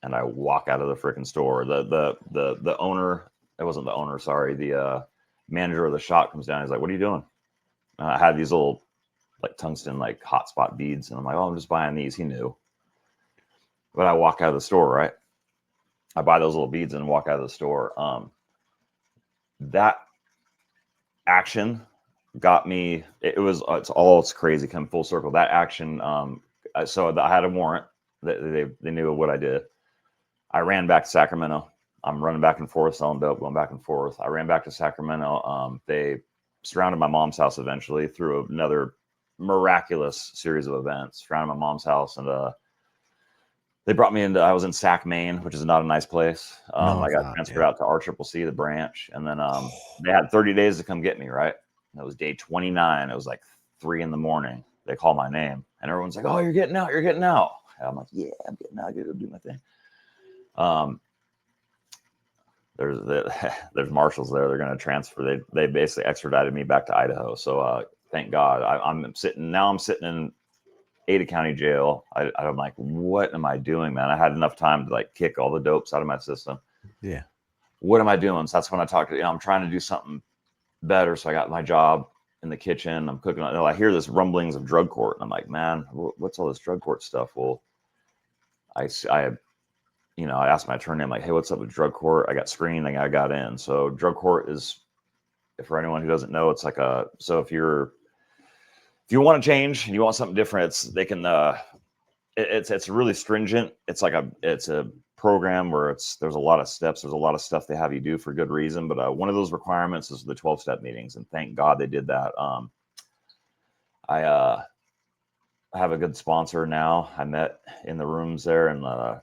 D: and I walk out of the freaking store. The owner, it wasn't the owner, sorry, the manager of the shop comes down. He's like, "What are you doing?" I had these little, like, tungsten, like, hotspot beads, and I'm like, "Oh, I'm just buying these." He knew, but I walk out of the store, right? I buy those little beads and walk out of the store. That action got me. It's crazy, come full circle. That action. So I had a warrant. They knew what I did. I ran back to Sacramento. I'm running back and forth, selling dope, going back and forth. I ran back to Sacramento. They surrounded my mom's house eventually through another miraculous series of events. Surrounded my mom's house, and they brought me into. I was in Sac, Maine, which is not a nice place.
C: No,
D: I got transferred out to RCCC, the branch, and then they had 30 days to come get me. Right, and it was day 29. It was like 3 a.m. They call my name, and everyone's like, "Oh, you're getting out! You're getting out!" And I'm like, "Yeah, I'm getting out. I gotta do my thing." There's marshals there. They're going to transfer. They basically extradited me back to Idaho. So thank God. I'm sitting in Ada County Jail. I'm like, what am I doing, man? I had enough time to, like, kick all the dopes out of my system.
C: Yeah.
D: What am I doing? So that's when I talked to, I'm trying to do something better. So I got my job in the kitchen. I'm cooking. I hear this rumblings of drug court, and I'm like, man, what's all this drug court stuff? Well, I asked my attorney, I'm like, hey, what's up with drug court? I got screened, I got in. So drug court is, for anyone who doesn't know, it's like so if you want to change and you want something different, it's really stringent. It's a program where there's a lot of steps. There's a lot of stuff they have you do for good reason. But one of those requirements is the 12-step meetings. And thank God they did that. I have a good sponsor now. I met in the rooms there, and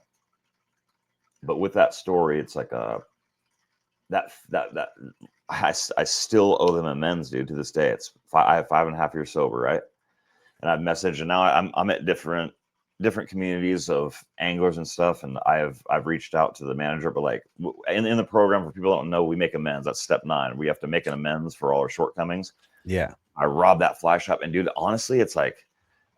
D: but with that story, it's like that I still owe them amends, dude, to this day. I have 5.5 years sober, right? And I've messaged, and now I'm at different different communities of anglers and stuff, and I've reached out to the manager, but like in the program, for people who don't know, we make amends. That's step 9. We have to make an amends for all our shortcomings.
B: Yeah.
D: I robbed that fly shop, and dude, honestly, it's like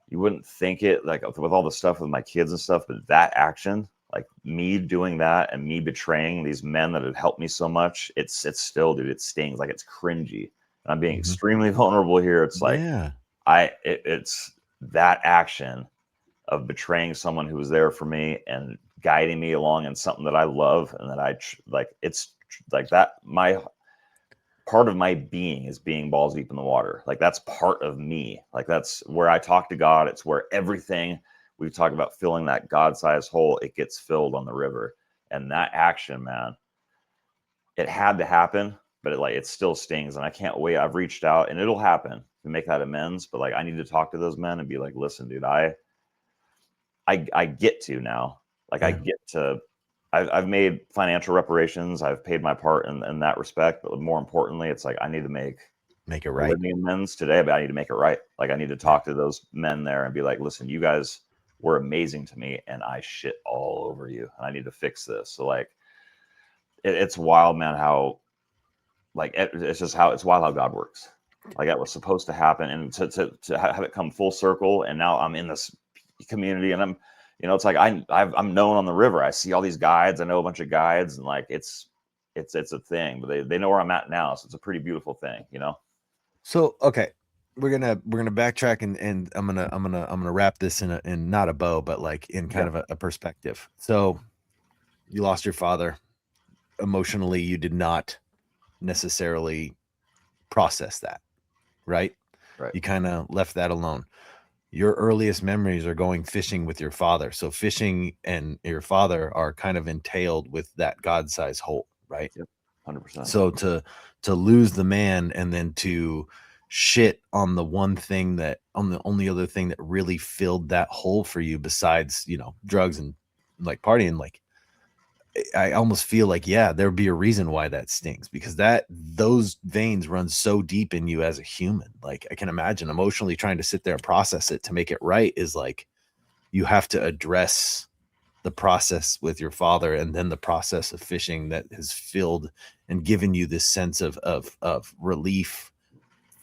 D: you wouldn't think it, like with all the stuff with my kids and stuff, but that action, like me doing that and me betraying these men that had helped me so much, it's still, dude, it stings. Like it's cringy. And I'm being extremely vulnerable here. It's like it's that action of betraying someone who was there for me and guiding me along in something that I love and that I like. It's like that. My part of my being is being balls deep in the water. Like that's part of me. Like that's where I talk to God. It's where everything we talk about filling that God-sized hole, it gets filled on the river. And that action, man, it had to happen, but it still stings. And I can't wait. I've reached out and it'll happen to make that amends. But like, I need to talk to those men and be like, listen, dude, I get to now, like I get to, I've made financial reparations. I've paid my part in that respect. But more importantly, it's like, I need to make
B: it right.
D: Amends today, but I need to make it right. Like I need to talk to those men there and be like, listen, you guys were amazing to me and I shit all over you and I need to fix this. So like, it's wild, man, how like, it's wild how God works. Like that was supposed to happen and to have it come full circle. And now I'm in this community and I'm, it's like I'm known on the river. I see all these guides. I know a bunch of guides and like it's a thing, but they know where I'm at now. So it's a pretty beautiful thing,
B: So, okay, we're gonna backtrack and I'm gonna wrap this in not a bow, but like in kind of a perspective. So you lost your father emotionally. You did not necessarily process that, right?
D: Right.
B: You kind of left that alone. Your earliest memories are going fishing with your father. So fishing and your father are kind of entailed with that God-sized hole, right?
D: Yep. 100%.
B: So to lose the man and then to shit on the only other thing that really filled that hole for you besides, drugs and like partying, like I almost feel like, there'd be a reason why that stings because those veins run so deep in you as a human. Like I can imagine emotionally trying to sit there and process it to make it right is like, you have to address the process with your father and then the process of fishing that has filled and given you this sense of relief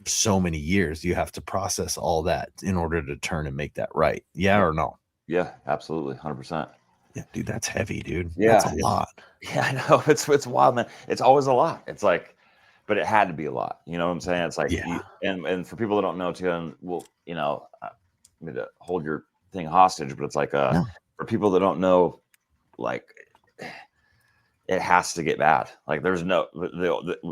B: for so many years. You have to process all that in order to turn and make that right. Yeah or no?
D: Yeah, absolutely. 100%.
B: Yeah, dude, that's heavy, dude.
D: Yeah,
B: that's a lot.
D: Yeah, I know. It's wild, man. It's always a lot. It's like, but it had to be a lot. You know what I'm saying? It's like, and for people that don't know too, and well, I need to hold your thing hostage, but it's like, for people that don't know, like, it has to get bad. Like, there's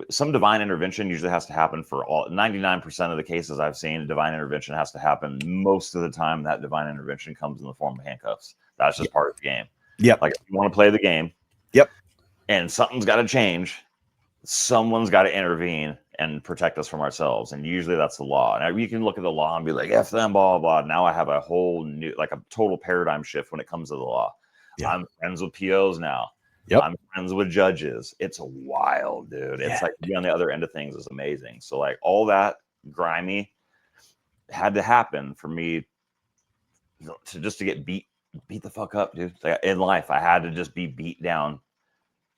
D: some divine intervention usually has to happen for 99% of the cases I've seen. Divine intervention has to happen. Most of the time, that divine intervention comes in the form of handcuffs. That's just part of the game.
B: Yep.
D: Like if you want to play the game.
B: Yep.
D: And something's got to change. Someone's got to intervene and protect us from ourselves. And usually that's the law. And you can look at the law and be like, F them, blah, blah, blah. Now I have a whole new, like a total paradigm shift when it comes to the law. Yeah. I'm friends with POs now. Yep. I'm friends with judges. It's wild, dude. It's like to be on the other end of things is amazing. So like all that grimy had to happen for me to get beat the fuck up, dude. Like in life, I had to just be beat down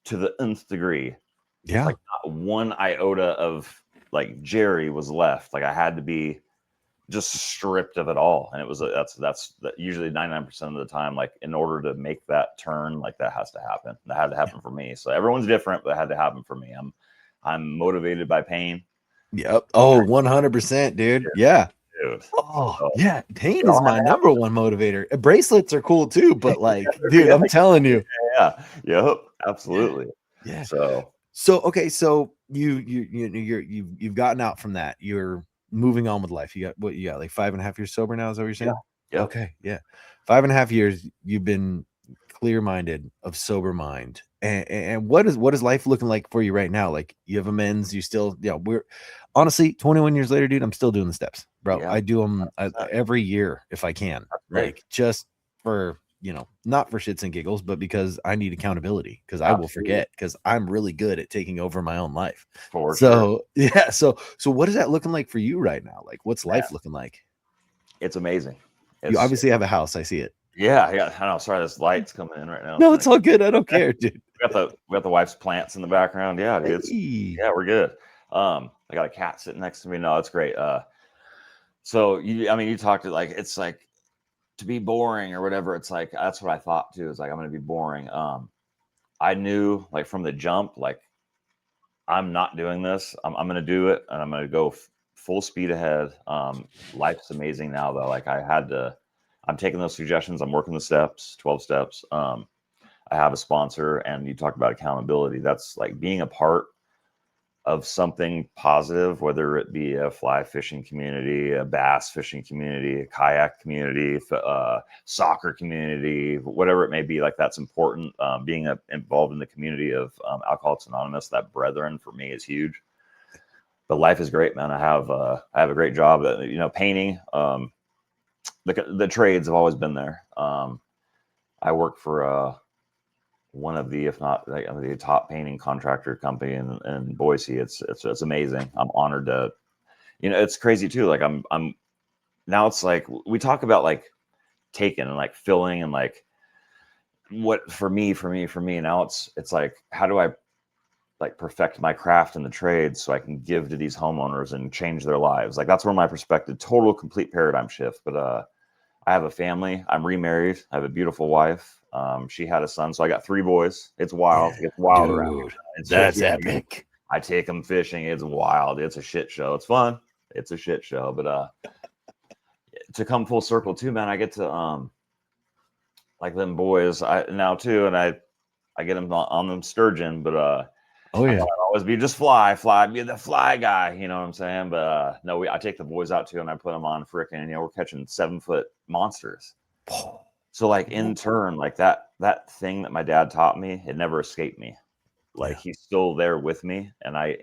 D: to the nth degree.
B: Yeah.
D: Like not one iota of like Jerry was left. Like I had to be just stripped of it all. And it was, that's usually 99% of the time, like in order to make that turn, like that has to happen. That had to happen for me. So everyone's different, but that had to happen for me. I'm motivated by pain.
B: Yep. Oh, 100%, dude. Yeah.
D: Dude.
B: Oh, yeah. Pain is my number one motivator. Bracelets are cool too, but like, dude, I'm telling you.
D: Yeah. Yep. Absolutely.
B: Yeah.
D: So
B: okay. So you've gotten out from that. You're moving on with life. You got like 5.5 years sober now? Is that what you're saying?
D: Yeah.
B: Okay. Yeah. 5.5 years. You've been clear-minded, of sober mind. And what is life looking like for you right now? Like you have amends, you still, we're honestly 21 years later, dude, I'm still doing the steps, bro. Yeah. I do them every year if I can, like just for, not for shits and giggles, but because I need accountability, because I will forget, because I'm really good at taking over my own life. So what is that looking like for you right now? Like what's life looking like?
D: It's amazing.
B: You obviously have a house. I see it.
D: Yeah. I know. Sorry, this light's coming in right now.
C: No, it's all good. I don't care, dude.
D: We got the wife's plants in the background. Yeah, dude.
C: Hey.
D: Yeah, we're good. I got a cat sitting next to me. No, it's great. So you talked to like it's like to be boring or whatever. It's like that's what I thought too. Is like I'm gonna be boring. I knew like from the jump, like I'm not doing this. I'm gonna do it, and I'm gonna go full speed ahead. Life's amazing now, though. Like I'm taking those suggestions. I'm working the steps, 12 steps. I have a sponsor, and you talk about accountability. That's like being a part of something positive, whether it be a fly fishing community, a bass fishing community, a kayak community, soccer community, whatever it may be. Like that's important. Being involved in the community of Alcoholics Anonymous, that brethren for me is huge. But life is great, man. I have a great job. Painting. The trades have always been there. I work for one of the, if not like, the top painting contractor company in Boise. It's amazing. I'm honored to, it's crazy too. Like I'm now it's like, we talk about like taking and like filling and like what for me. Now it's like, how do I like perfect my craft in the trade so I can give to these homeowners and change their lives? Like that's where my perspective, total complete paradigm shift. But I have a family. I'm remarried. I have a beautiful wife. She had a son, so I got 3 boys. It's wild. It's wild around here.
C: That's epic.
D: I take them fishing. It's wild. It's a shit show. It's fun. It's a shit show. But to come full circle too, man, I get to like them boys now too, and I get them on them sturgeon. But
C: oh yeah,
D: I'd always be just fly, be the fly guy. You know what I'm saying? But no, I take the boys out too, and I put them on freaking. We're catching 7-foot monsters. So like in turn, like that thing that my dad taught me, it never escaped me. Like he's still there with me, and I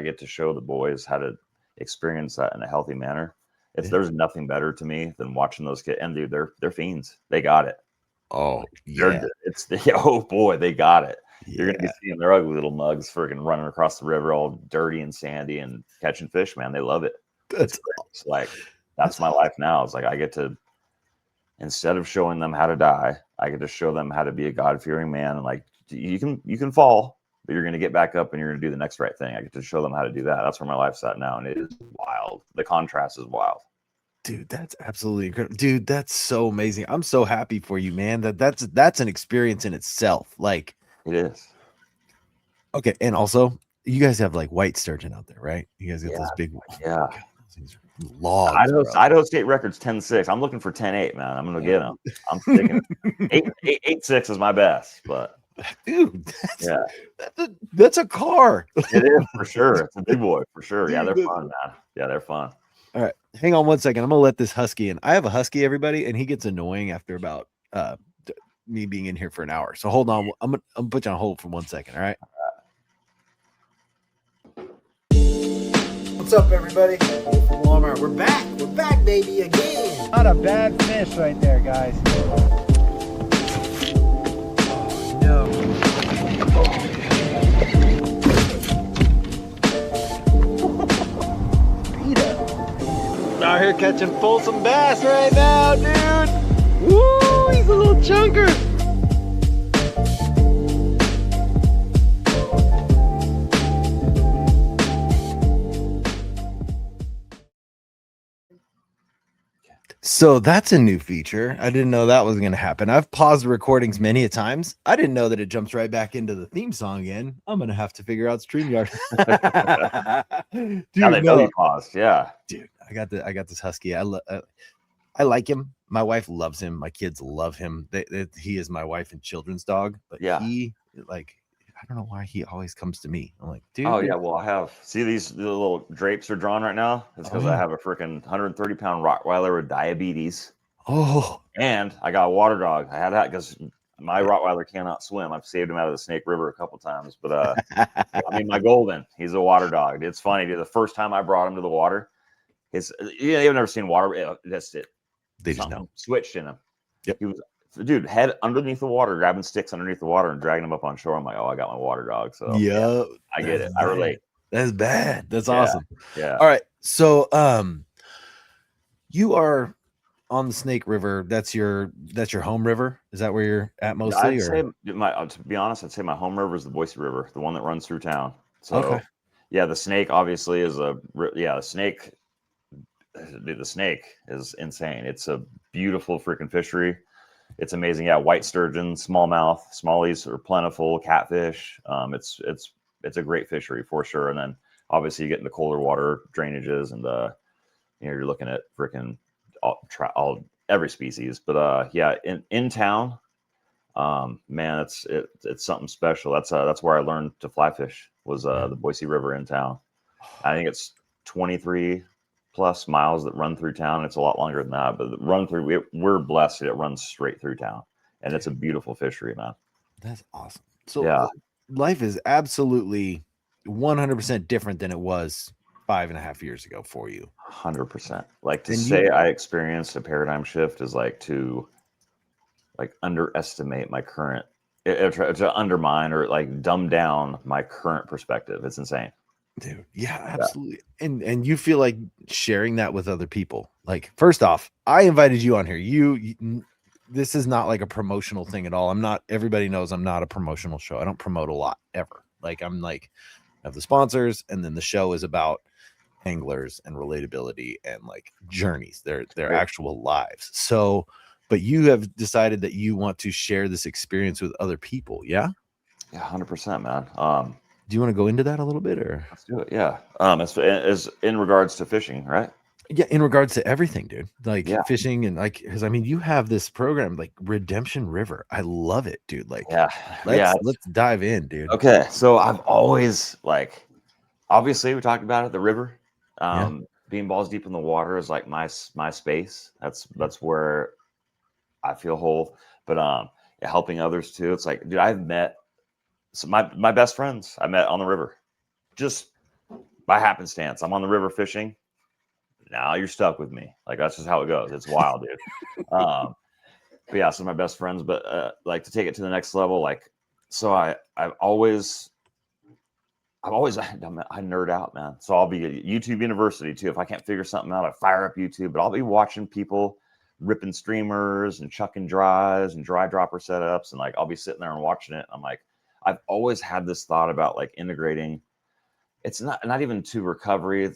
D: get to show the boys how to experience that in a healthy manner. There's nothing better to me than watching those kids. And dude, they're fiends. They got it.
C: Oh yeah,
D: oh boy, they got it. You're gonna be seeing their ugly little mugs freaking running across the river, all dirty and sandy, and catching fish. Man, they love it. It's like that's my life now. It's like I get to, instead of showing them how to die, I get to show them how to be a God-fearing man. And like you can fall, but you're gonna get back up and you're gonna do the next right thing. I get to show them how to do that. That's where my life's at now, and it is wild. The contrast is wild.
C: Dude, that's absolutely incredible. Dude, that's so amazing. I'm so happy for you, man. That's an experience in itself. Like
D: it is.
C: Okay, and also you guys have like white sturgeon out there, right? You guys got those big ones.
D: Yeah.
C: Logs,
D: Idaho State record's 10.6. I'm looking for 10.8, man. I'm gonna get them. I'm sticking 8.6 is my best, but
C: dude, that's a car.
D: It is for sure. It's a big boy for sure. Yeah, they're fun, man. Yeah, they're fun.
C: All right, hang on one second. I'm gonna let this husky in. I have a husky, everybody, and he gets annoying after about me being in here for an hour. So hold on. I'm gonna put you on hold for 1 second. All right.
A: What's up, everybody? From Walmart. We're back, baby, again.
B: Not a bad fish right there, guys. Oh, no.
C: Out here catching Folsom bass right now, dude. Woo, he's a little chunker. So that's a new feature. I didn't know that was going to happen. I've paused the recordings many a times. I didn't know that it jumps right back into the theme song again. I'm going to have to figure out StreamYard. Dude,
D: now they know you paused. Yeah.
C: Dude, I got this husky. I like him. My wife loves him. My kids love him. He is my wife and children's dog. But he, like, I don't know why he always comes to me. I'm like, dude.
D: Oh yeah, well see these little drapes are drawn right now. It's because I have a freaking 130-pound Rottweiler with diabetes.
C: Oh,
D: and I got a water dog. I had that because my Rottweiler cannot swim. I've saved him out of the Snake River a couple times, but I mean my Golden, he's a water dog. It's funny, dude. The first time I brought him to the water, they've never seen water. That's it.
C: They just know.
D: Switched in him.
C: Yep.
D: He was. Dude, head underneath the water, grabbing sticks underneath the water and dragging them up on shore. I'm like, oh, I got my water dog. So
C: yeah,
D: I get it. I relate.
C: That's bad. That's awesome.
D: Yeah.
C: All right. So you are on the Snake River, that's your home river. Is that where you're at mostly?
D: I'd
C: Or
D: say to be honest, I'd say my home river is the Boise River, the one that runs through town. So
C: okay,
D: yeah, the Snake obviously is the Snake. Dude, the Snake is insane. It's a beautiful freaking fishery. It's amazing. Yeah, white sturgeon, smallmouth, smallies are plentiful. Catfish. It's a great fishery for sure. And then obviously you get into colder water drainages, and you're looking at freaking all every species. But yeah, in town, man, it's something special. That's where I learned to fly fish, was the Boise River in town. I think it's 23 plus miles that run through town. It's a lot longer than that, but we're blessed that it runs straight through town, and it's a beautiful fishery, man.
C: that's awesome. So
D: Yeah,
C: life is absolutely 100% different than it was 5.5 years ago for you.
D: 100%. Like, to
C: And
D: say I experienced a paradigm shift is like to underestimate my current, to undermine or like dumb down my current perspective. It's insane.
C: dude, yeah, absolutely. And you feel like sharing that with other people. Like, first off, I invited you on here. This is not like a promotional thing at all. Everybody knows I'm not a promotional show. I don't promote a lot ever. Like, I'm like, I have the sponsors, and then the show is about anglers and relatability and like journeys, their actual lives. So, but you have decided that you want to share this experience with other people. Yeah.
D: Yeah, 100%, man.
C: Do you want to go into that a little bit, or?
D: Let's do it. Yeah. As in regards to fishing, right?
C: Yeah, in regards to everything, dude. Like
D: Yeah.
C: fishing and like, because I mean, you have this program like Redemption River. I love it, dude. Like,
D: Yeah.
C: let's dive in, dude.
D: Okay. So I've always obviously we talked about it, the river.
C: Yeah.
D: Being balls deep in the water is like my space. That's where I feel whole. But yeah, helping others too. It's like, dude, I've met my best friends I met on the river, just by happenstance. I'm on the river fishing. Now you're stuck with me. Like, that's just how it goes. It's wild, dude. But yeah, some of my best friends. But like, to take it to the next level, like, so I've always I nerd out, man. So I'll be at YouTube University too. If I can't figure something out, I fire up YouTube. But I'll be watching people ripping streamers and chucking dries and dry dropper setups, and like, I'll be sitting there and watching it. I'm like, I've always had this thought about like integrating. It's not even to recovery.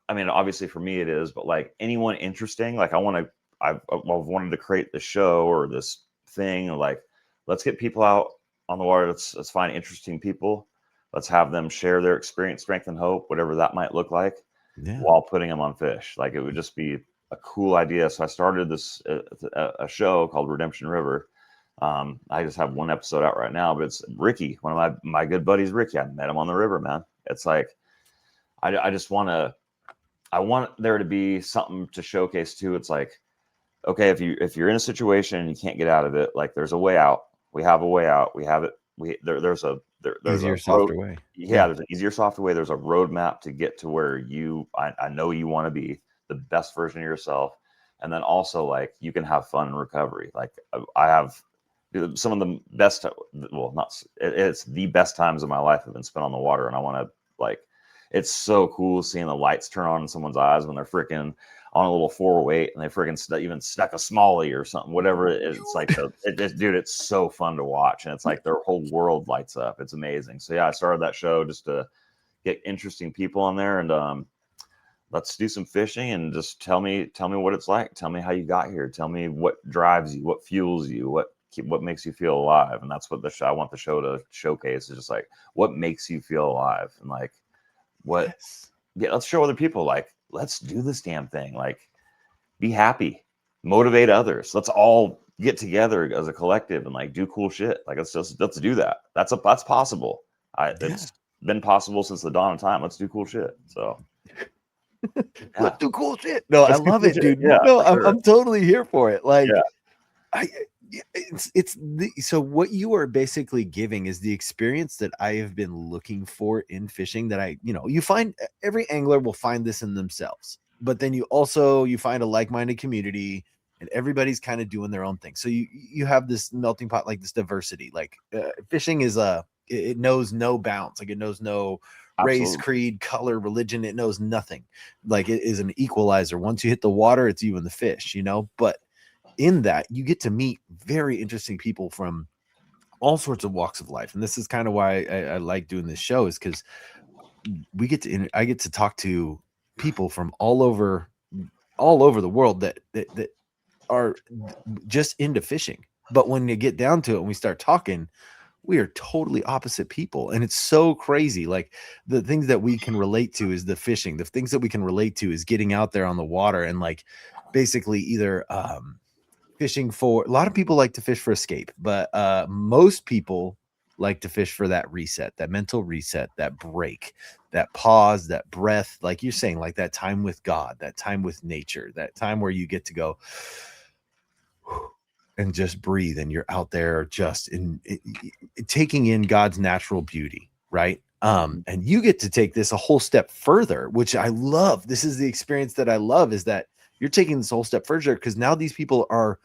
D: I mean, obviously for me it is, but like anyone interesting, like I've wanted to create the show or this thing, like, let's get people out on the water. Let's find interesting people. Let's have them share their experience, strength, and hope, whatever that might look like,
C: Yeah.
D: while putting them on fish. Like, it would just be a cool idea. So I started this a show called Redemption River. I just have one episode out right now, but it's Ricky, one of my good buddies, Ricky. I met him on the river, man. It's like, I just want there to be something to showcase too. It's like, okay, if you're in a situation and you can't get out of it, like, there's a way out. We have a way out. We have it. There's
C: Easier,
D: a
C: softer way.
D: Yeah, there's an easier, softer way. There's a roadmap to get to where I know you want to be the best version of yourself. And then also, like, you can have fun in recovery. Like, I have some of the best, well, not, it's the best times of my life have been spent on the water. And I want to, like, it's so cool seeing the lights turn on in someone's eyes when they're freaking on a little 408 and they freaking even stuck a smallie or something, whatever it is. It's like, dude, it's so fun to watch. And it's like their whole world lights up. It's amazing. So yeah, I started that show just to get interesting people on there, and let's do some fishing, and just tell me what it's like. Tell me how you got here. Tell me what drives you, what fuels you, what makes you feel alive. And that's what I want the show to showcase, is just like, what makes you feel alive, and like, what, yeah, let's show other people, like, let's do this damn thing. Like, be happy, motivate others. Let's all get together as a collective and like do cool shit. Like, let's do that. That's possible. It's been possible since the dawn of time. Let's do cool shit. So yeah.
C: Let's do cool shit. No, I love it, dude.
D: Yeah,
C: no,
D: sure.
C: I'm totally here for it. Like,
D: Yeah.
C: So what you are basically giving is the experience that I have been looking for in fishing, that you find every angler will find this in themselves, but then you find a like-minded community, and everybody's kind of doing their own thing. So you have this melting pot, like this diversity. Like, fishing is it knows no bounds. Like, it knows no race,
D: Absolutely.
C: creed, color, religion. It knows nothing. Like, it is an equalizer. Once you hit the water, it's you and the fish, but in that you get to meet very interesting people from all sorts of walks of life. And this is kind of why I like doing this show, is because I get to talk to people from all over the world that are just into fishing. But when you get down to it and we start talking, we are totally opposite people. And it's so crazy. Like, the things that we can relate to is the fishing. The things that we can relate to is getting out there on the water and, like, basically either fishing for, a lot of people like to fish for escape, but most people like to fish for that reset, that mental reset, that break, that pause, that breath, like you're saying, like that time with God, that time with nature, that time where you get to go and just breathe, and you're out there just taking in God's natural beauty, right? And you get to take this a whole step further, which I love. This is the experience that I love, is that you're taking this whole step further, because now these people are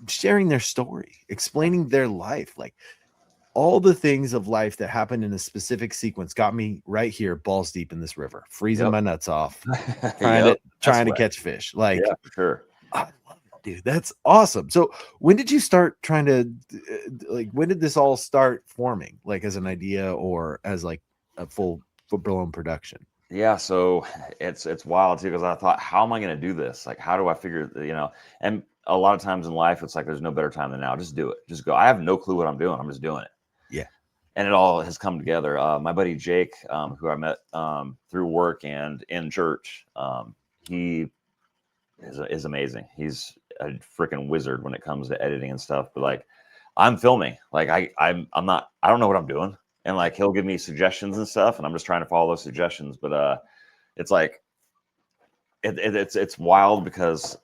C: sharing their story, explaining their life, like all the things of life that happened in a specific sequence got me right here, balls deep in this river, freezing my nuts off, trying to catch fish. Like,
D: yeah, for sure.
C: I love it, dude. That's awesome. So when did you start trying to, when did this all start forming, like as an idea or as like a full blown production?
D: Yeah, so it's wild too, because I thought, how am I going to do this? Like, how do I figure, and a lot of times in life, it's like, there's no better time than now. Just do it. Just go. I have no clue what I'm doing. I'm just doing it.
C: Yeah.
D: And it all has come together. My buddy Jake, who I met through work and in church, he is amazing. He's a freaking wizard when it comes to editing and stuff. But like, I'm filming. Like, I don't know what I'm doing. And like, he'll give me suggestions and stuff, and I'm just trying to follow those suggestions. But it's like, it's wild, because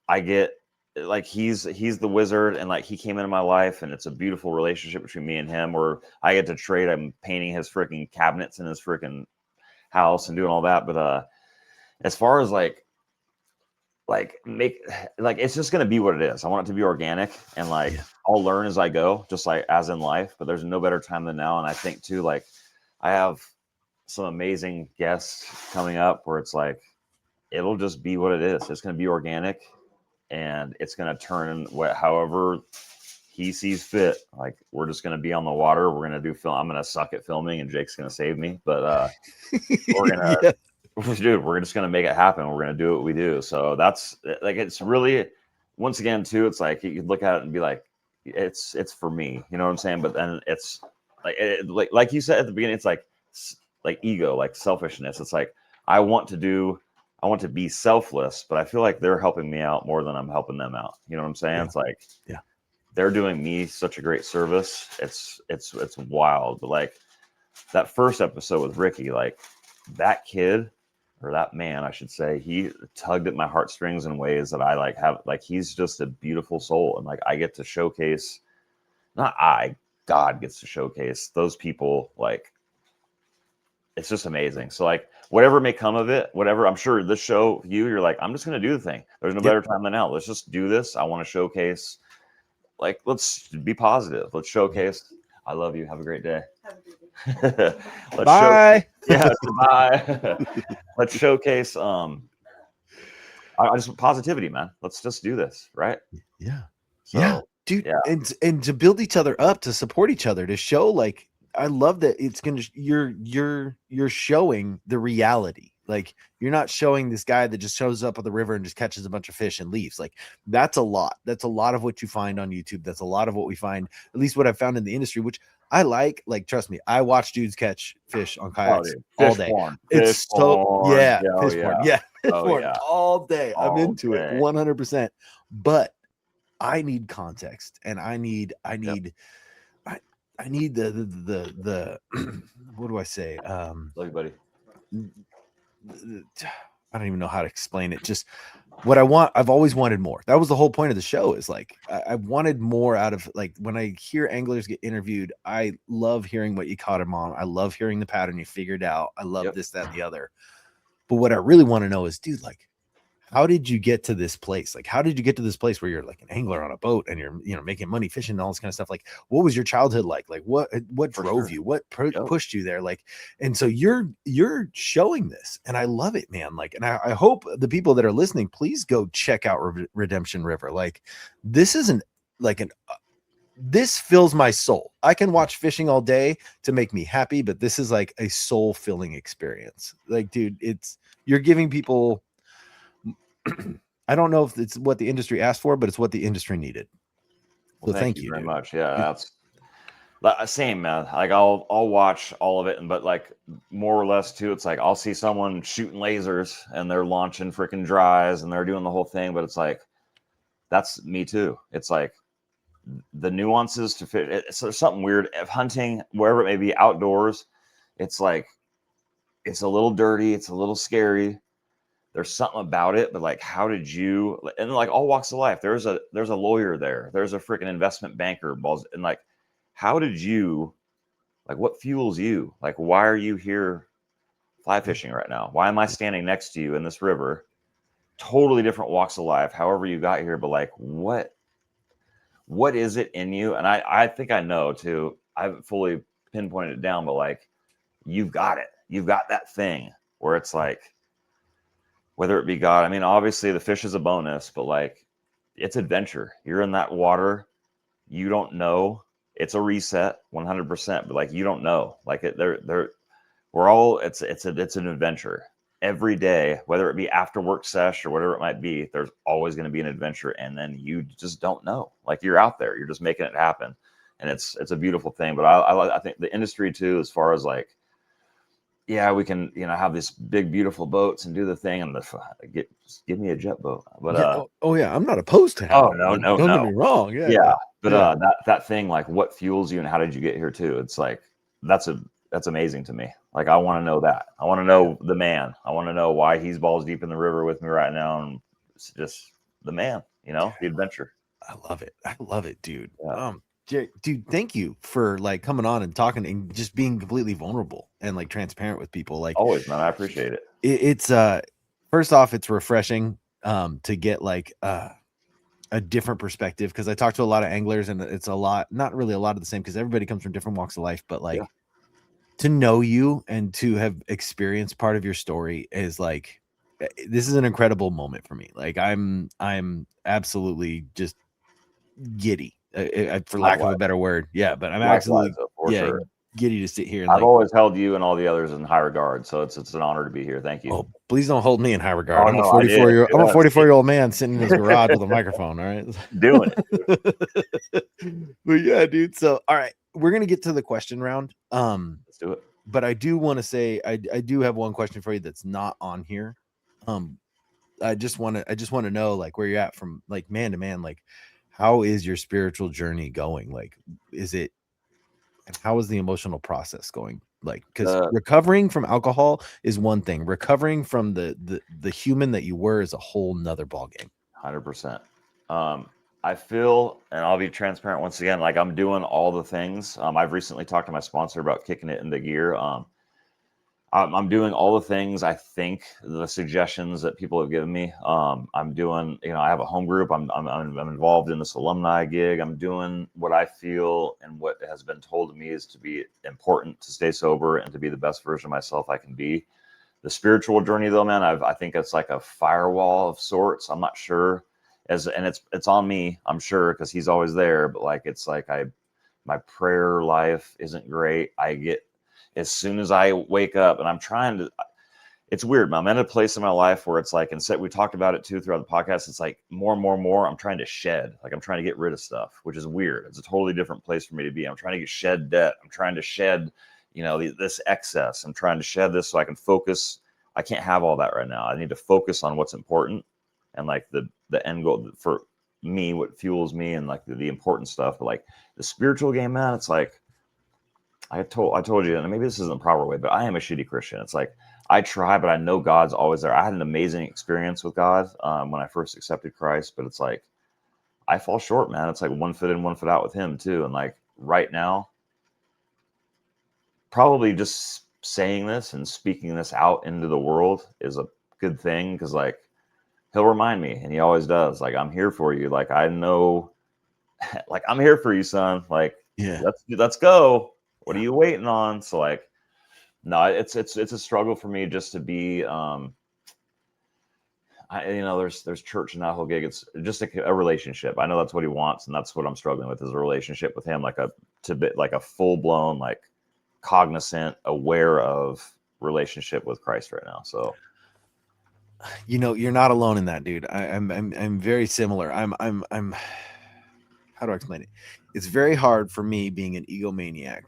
D: I get, like, he's the wizard, and like, he came into my life, and it's a beautiful relationship between me and him, where I get to trade. I'm painting his freaking cabinets in his freaking house and doing all that. But as far as it's just going to be what it is. I want it to be organic, and like, I'll learn as I go, just like as in life, but there's no better time than now. And I think too, like, I have some amazing guests coming up where it's like, it'll just be what it is. It's going to be organic, and it's going to turn however he sees fit. Like, we're just going to be on the water. We're going to do film. I'm going to suck at filming, and Jake's going to save me, but we're going to, dude, we're just going to make it happen. We're going to do what we do. So that's like, it's really, once again too, it's like, you could look at it and be like, it's for me, you know what I'm saying? But then it's like you said at the beginning, it's like ego, like selfishness. It's like, I want to be selfless, but I feel like they're helping me out more than I'm helping them out. You know what I'm saying?
C: Yeah.
D: It's like, they're doing me such a great service. It's wild. But like, that first episode with Ricky, like, that kid, or that man, I should say, he tugged at my heartstrings in ways that I like have, like, he's just a beautiful soul. And like, I get to showcase, God gets to showcase those people. Like, it's just amazing. So like, whatever may come of it, whatever, I'm sure this show, you're like, I'm just going to do the thing. There's no better time than now. Let's just do this. I want to showcase, like, let's be positive. Let's showcase. I love you. Have a great day.
C: Bye.
D: Bye. Let's showcase I just positivity, man. Let's just do this, right?
C: Yeah.
D: So,
C: dude. Yeah. And to build each other up, to support each other, to show, like, I love that it's gonna, you're showing the reality. Like, you're not showing this guy that just shows up at the river and just catches a bunch of fish and leaves. Like, that's a lot of what you find on YouTube. That's a lot of what we find, at least what I've found in the industry, which I like, trust me, I watch dudes catch fish on kayaks all day. It's so, fish porn all day. I'm into it 100%. But I need context, and I need the what do I say?
D: Love you, buddy.
C: I don't even know how to explain it. Just what I want. I've always wanted more. That was the whole point of the show, is like, I wanted more out of, like, when I hear anglers get interviewed, I love hearing what you caught them on. I love hearing the pattern you figured out. I love this, that, and the other. But what I really want to know is, dude, like, how did you get to this place? Like, how did you get to this place where you're like an angler on a boat and you're, you know, making money fishing and all this kind of stuff? Like, what was your childhood like? Like, what
D: For
C: drove
D: sure.
C: you? What
D: Yep.
C: pushed you there? Like, and so you're showing this, and I love it, man. Like, and I hope the people that are listening, please go check out Redemption River. Like, this isn't like an this fills my soul. I can watch fishing all day to make me happy, but this is like a soul filling experience. Like, dude, you're giving people. I don't know if it's what the industry asked for, but it's what the industry needed.
D: Well,
C: So
D: thank
C: thank
D: you
C: you,
D: very
C: dude.
D: much. Yeah, that's same, man. Like I'll watch all of it, but like more or less too, it's like I'll see someone shooting lasers and they're launching freaking dries and they're doing the whole thing, but it's like that's me too. It's like the nuances to fit. It's something weird. If hunting, wherever it may be, outdoors, it's like it's a little dirty, it's a little scary. There's something about it, but like, how did you? And like all walks of life, there's a lawyer there, there's a freaking investment banker, and like, how did you? Like, what fuels you? Like, why are you here fly fishing right now? Why am I standing next to you in this river? Totally different walks of life, however you got here, but like, what is it in you? And I think I know too. I haven't fully pinpointed it down, but like, you've got it. You've got that thing where it's like, whether it be God, I mean, obviously the fish is a bonus, but like, it's adventure. You're in that water. You don't know. It's a reset 100%, but like, you don't know. Like we're all, it's an adventure every day, whether it be after work sesh or whatever it might be. There's always going to be an adventure, and then you just don't know. Like, you're out there, you're just making it happen, and it's a beautiful thing. But I think the industry too, as far as like, yeah, we can, have these big beautiful boats and do the thing, and give me a jet boat. But
C: Yeah. Oh yeah, I'm not opposed to
D: oh,
C: having
D: no,
C: one.
D: no,
C: Don't get
D: no.
C: me wrong. Yeah.
D: Yeah, but
C: Yeah.
D: that thing, like, what fuels you and how did you get here too? It's like that's amazing to me. Like, I want to know that. I want to know the man. I want to know why he's balls deep in the river with me right now, and it's just the man. The adventure.
C: I love it. I love it, dude.
D: Yeah.
C: Dude, thank you for like coming on and talking and just being completely vulnerable and like transparent with people. Like,
D: Always, man. I appreciate it.
C: it's first off, it's refreshing to get like a different perspective, because I talk to a lot of anglers and it's not really a lot of the same, because everybody comes from different walks of life, but like,
D: Yeah.
C: to know you and to have experienced part of your story is like, this is an incredible moment for me. Like, I'm absolutely just giddy, for lack of a
D: Likewise.
C: better word. Yeah, but I'm
D: Likewise,
C: absolutely
D: for sure.
C: giddy to sit here and
D: I've
C: like,
D: always held you and all the others in high regard, so it's an honor to be here. Thank you.
C: oh, please don't hold me in high regard.
D: Oh,
C: I'm a
D: no, I did.
C: 44-year I'm a
D: Yeah,
C: 44-year-old man sitting in his garage with a microphone. All right.
D: doing it.
C: But yeah, dude. So all right, we're gonna get to the question round.
D: Let's do it.
C: But I do want to say I do have one question for you that's not on here. I just want to know like where you're at from like man to man. Like, how is your spiritual journey going? Like, and how is the emotional process going? Like, because recovering from alcohol is one thing. Recovering from the human that you were is a whole nother ballgame.
D: 100%. I feel, and I'll be transparent once again, like I'm doing all the things. I've recently talked to my sponsor about kicking it into gear. I'm doing all the things. I think the suggestions that people have given me. I'm doing, I have a home group. I'm involved in this alumni gig. I'm doing what I feel and what has been told to me is to be important to stay sober and to be the best version of myself I can be. The spiritual journey, though, man, I think it's like a firewall of sorts. I'm not sure, and it's on me, I'm sure, because he's always there. But like, it's like my prayer life isn't great. I get, as soon as I wake up, and I'm trying to, it's weird. I'm in a place in my life where it's like, and we talked about it too throughout the podcast. It's like more and more and more, I'm trying to shed, like I'm trying to get rid of stuff, which is weird. It's a totally different place for me to be. I'm trying to shed debt. I'm trying to shed, this excess. I'm trying to shed this so I can focus. I can't have all that right now. I need to focus on what's important and like the end goal for me, what fuels me, and like the important stuff. But like the spiritual game, man, it's like, I told you, and maybe this isn't the proper way, but I am a shitty Christian. It's like I try, but I know God's always there. I had an amazing experience with God when I first accepted Christ, but it's like I fall short, man. It's like 1 foot in, 1 foot out with Him too. And like right now, probably just saying this and speaking this out into the world is a good thing, because like he'll remind me, and he always does. Like, I'm here for you. Like, I know, like, I'm here for you, son. Like,
C: Yeah.
D: let's go. What are you waiting on? So like, no, it's a struggle for me just to be there's church and that whole gig. It's just a relationship. I know that's what he wants, and that's what I'm struggling with, is a relationship with him, like a full blown, like, cognizant, aware of relationship with Christ right now. So
C: You're not alone in that, dude. I'm very similar. I'm how do I explain it? It's very hard for me, being an egomaniac,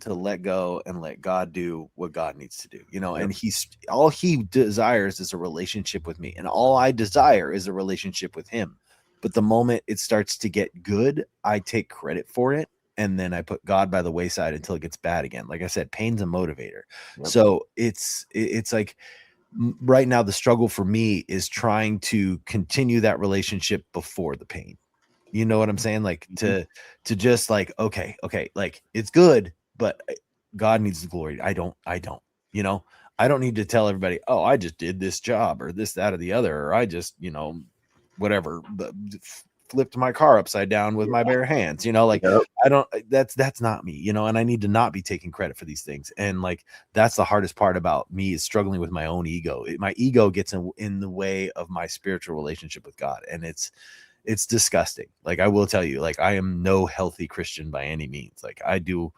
C: to let go and let God do what God needs to do, and all he desires is a relationship with me, and all I desire is a relationship with him. But the moment it starts to get good, I take credit for it, and then I put God by the wayside until it gets bad again. Like I said, pain's a motivator.
D: Yep.
C: So it's like, right now the struggle for me is trying to continue that relationship before the pain. You know what I'm saying? Like, to just like, okay, like, it's good, but God needs the glory. I don't, I don't need to tell everybody, oh, I just did this job or this, that, or the other, or I just, whatever, flipped my car upside down with my bare hands, like,
D: Yep.
C: I don't, that's not me, and I need to not be taking credit for these things. And like, that's the hardest part about me, is struggling with my own ego. My ego gets in the way of my spiritual relationship with God. And it's disgusting. Like, I will tell you, like, I am no healthy Christian by any means. Like, I do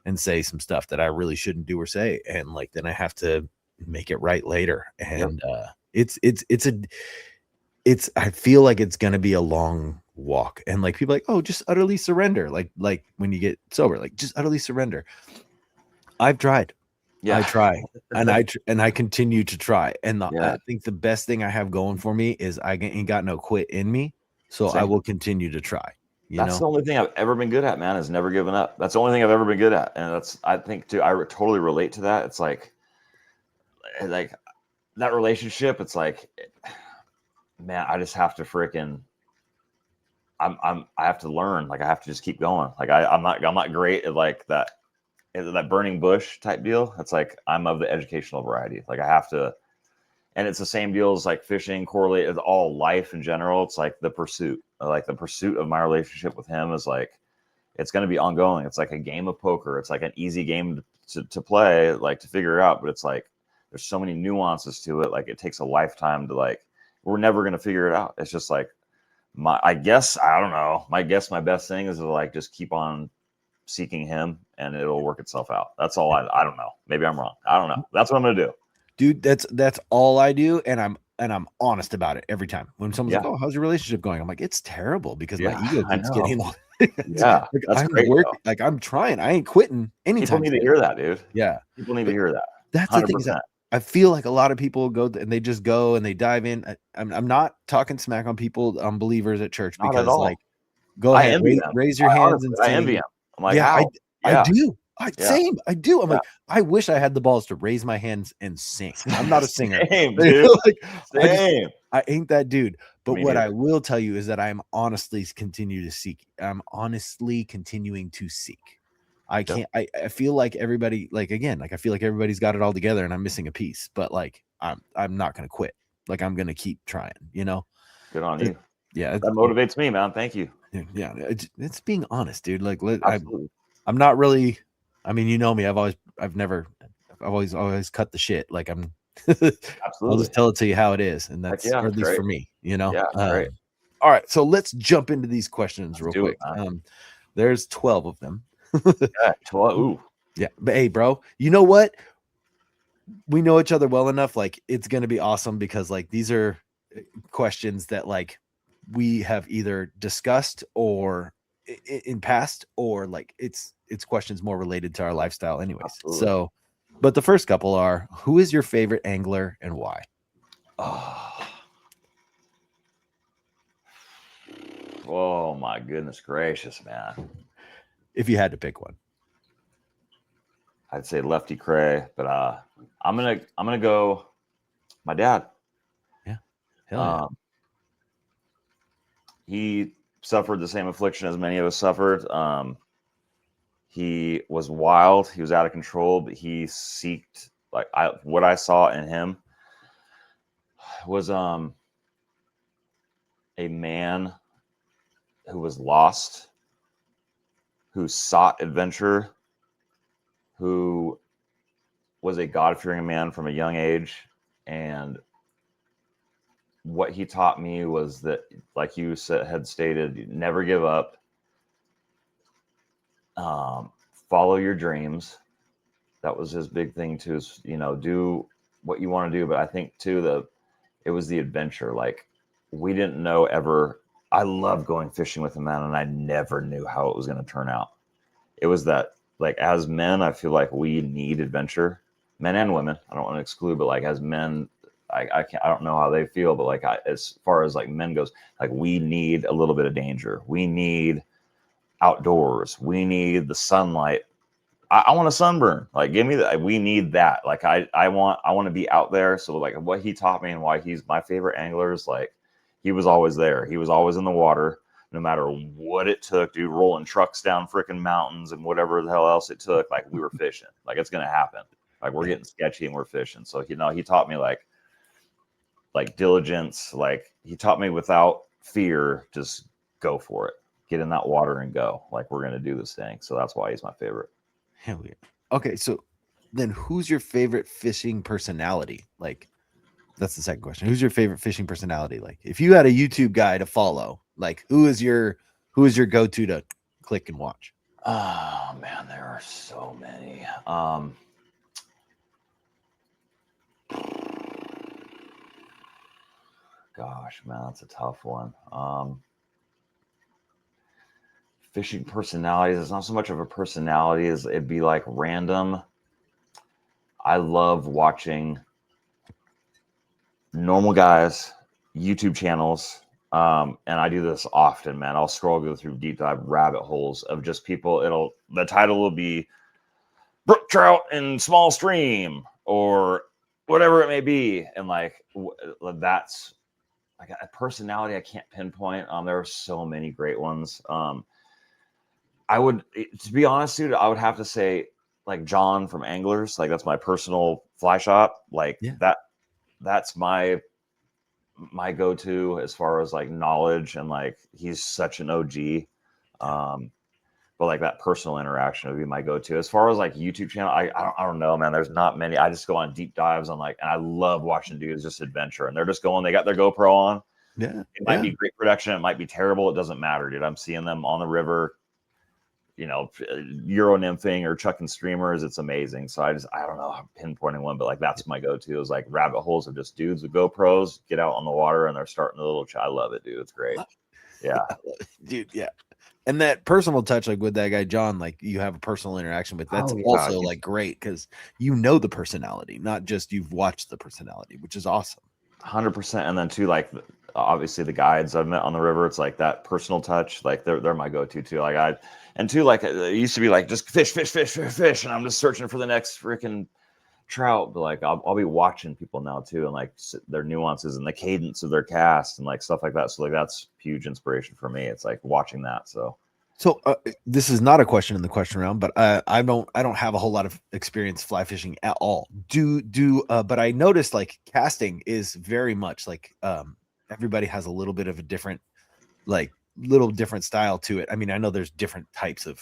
C: and say some stuff that I really shouldn't do or say, and like, then I have to make it right later. And I feel like it's gonna be a long walk. And like, people are like, oh, just utterly surrender. Like when you get sober, like, just utterly surrender. I've tried.
D: Yeah.
C: I try, and I continue to try. And
D: Yeah.
C: I think the best thing I have going for me is I ain't got no quit in me. So I
D: Same.
C: will continue to try.
D: That's the only thing I've ever been good at, man, is never giving up. That's the only thing I've ever been good at. And I think too, totally relate to that. It's like that relationship. It's like, man, I just have to freaking, I have to learn. Like, I have to just keep going. Like, I'm not great at like that burning bush type deal. It's like, I'm of the educational variety. Like, I have to, and it's the same deal as like fishing, correlate with all life in general. It's like the pursuit of my relationship with him is like, it's going to be ongoing. It's like a game of poker. It's like an easy game to play, like, to figure out, but it's like, there's so many nuances to it. Like, it takes a lifetime to, like, we're never going to figure it out. It's just like, I guess, I don't know. My best thing is to like, just keep on seeking him, and it'll work itself out. That's all. I don't know. Maybe I'm wrong. I don't know. That's what I'm going to do.
C: Dude, that's all I do, and I'm honest about it every time. When someone's like, "Oh, how's your relationship going?" I'm like, "It's terrible," because my ego keeps getting.
D: Yeah,
C: like,
D: that's
C: I'm
D: great.
C: working, like, I'm trying. I ain't quitting anytime.
D: People need to hear that, dude.
C: Yeah,
D: people need to hear that.
C: That's 100%. The thing. Is that I feel like a lot of people go and they just go and they dive in. I'm not talking smack on people, believers at church,
D: Not
C: because
D: at all.
C: like, go ahead, raise your hands and sing.
D: I envy them. I'm like,
C: yeah,
D: how?
C: I do. Same. I do. I'm
D: Yeah.
C: like, I wish I had the balls to raise my hands and sing. I'm not a singer.
D: Same, dude.
C: Like,
D: Same.
C: I ain't that dude. But
D: Me
C: what
D: neither.
C: I will tell you is that I'm honestly continuing to seek. I can't. I feel like everybody, like, again, like, I feel like everybody's got it all together, and I'm missing a piece. But like, I'm not gonna quit. Like, I'm gonna keep trying.
D: Good on you.
C: Yeah,
D: that motivates me, man. Thank you.
C: Yeah, it's being honest, dude. Like,
D: Absolutely.
C: I'm not really. I mean, you know me. I've always cut the shit. Like, I'm.
D: Absolutely.
C: I'll just tell it to you how it is, and that's, or at least for me.
D: Yeah, great.
C: All right, so let's jump into these questions real quick. There's 12 of them.
D: Yeah, 12. Ooh.
C: Yeah, but hey, bro, you know what? We know each other well enough. Like, it's gonna be awesome, because like, these are questions that like we have either discussed or in past, or like it's questions more related to our lifestyle anyways. Absolutely. So, but the first couple are, who is your favorite angler and why?
D: Oh my goodness gracious, man.
C: If you had to pick one,
D: I'd say Lefty Cray, but I'm gonna go my dad.
C: Yeah. Hell yeah.
D: He suffered the same affliction as many of us suffered. He was wild. He was out of control, but he seeked, like, what I saw in him was a man who was lost, who sought adventure, who was a God-fearing man from a young age. And what he taught me was that, like you had stated, never give up, follow your dreams. That was his big thing too, is, do what you want to do. But I think too, it was the adventure. Like, we didn't know ever. I loved going fishing with him, man, and I never knew how it was going to turn out. It was that, like, as men, I feel like we need adventure, men and women. I don't want to exclude, but like as men, I can't. I don't know how they feel, but like as far as like men goes, like we need a little bit of danger. We need outdoors. We need the sunlight. I want a sunburn. Like, give me that. We need that. Like, I want to be out there. So like what he taught me and why he's my favorite angler is, like, he was always there. He was always in the water, no matter what it took, dude, rolling trucks down freaking mountains and whatever the hell else it took. Like, we were fishing. Like, it's going to happen. Like, we're getting sketchy and we're fishing. So, he taught me like diligence. Like, he taught me without fear, just go for it. Get in that water and go. Like, we're going to do this thing. So that's why he's my favorite.
C: Hell yeah. Okay, so then who's your favorite fishing personality? Like, that's the second question. Who's your favorite fishing personality? Like, if you had a YouTube guy to follow, like, who is your go-to to click and watch?
D: Oh man, there are so many. Gosh, man, that's a tough one. Fishing personalities, it's not so much of a personality as it'd be like random. I love watching normal guys, YouTube channels, and I do this often, man. I'll go through deep dive rabbit holes of just people. The title will be brook trout in small stream or whatever it may be, and like that's like a personality I can't pinpoint. There are so many great ones. To be honest, dude, I would have to say like John from Anglers. Like, that's my personal fly shop. Like, that's my go-to as far as like knowledge, and like he's such an OG. But like that personal interaction would be my go-to. As far as like YouTube channel, I don't know, man. There's not many. I just go on deep dives on and I love watching dudes just adventure, and they're just going. They got their GoPro on.
C: Yeah,
D: it might be great production. It might be terrible. It doesn't matter, dude. I'm seeing them on the river, Euro nymphing or chucking streamers. It's amazing. So I don't know, I'm pinpointing one, but like that's my go-to is like rabbit holes of just dudes with GoPros get out on the water and they're starting a little. I love it, dude. It's great. Yeah,
C: dude. Yeah. And that personal touch, like with that guy, John, like you have a personal interaction with, that's also like great because the personality, not just you've watched the personality, which is awesome.
D: 100%. And then too, like obviously the guides I've met on the river, it's like that personal touch, like they're my go-to too. Like it used to be like just fish, and I'm just searching for the next freaking trout. But like I'll be watching people now too, and like their nuances and the cadence of their cast and like stuff like that. So like that's huge inspiration for me. It's like watching that. So
C: this is not a question in the question round, but I don't have a whole lot of experience fly fishing at all. But I noticed like casting is very much like everybody has a little bit of a different, like little different style to it. I mean, I know there's different types of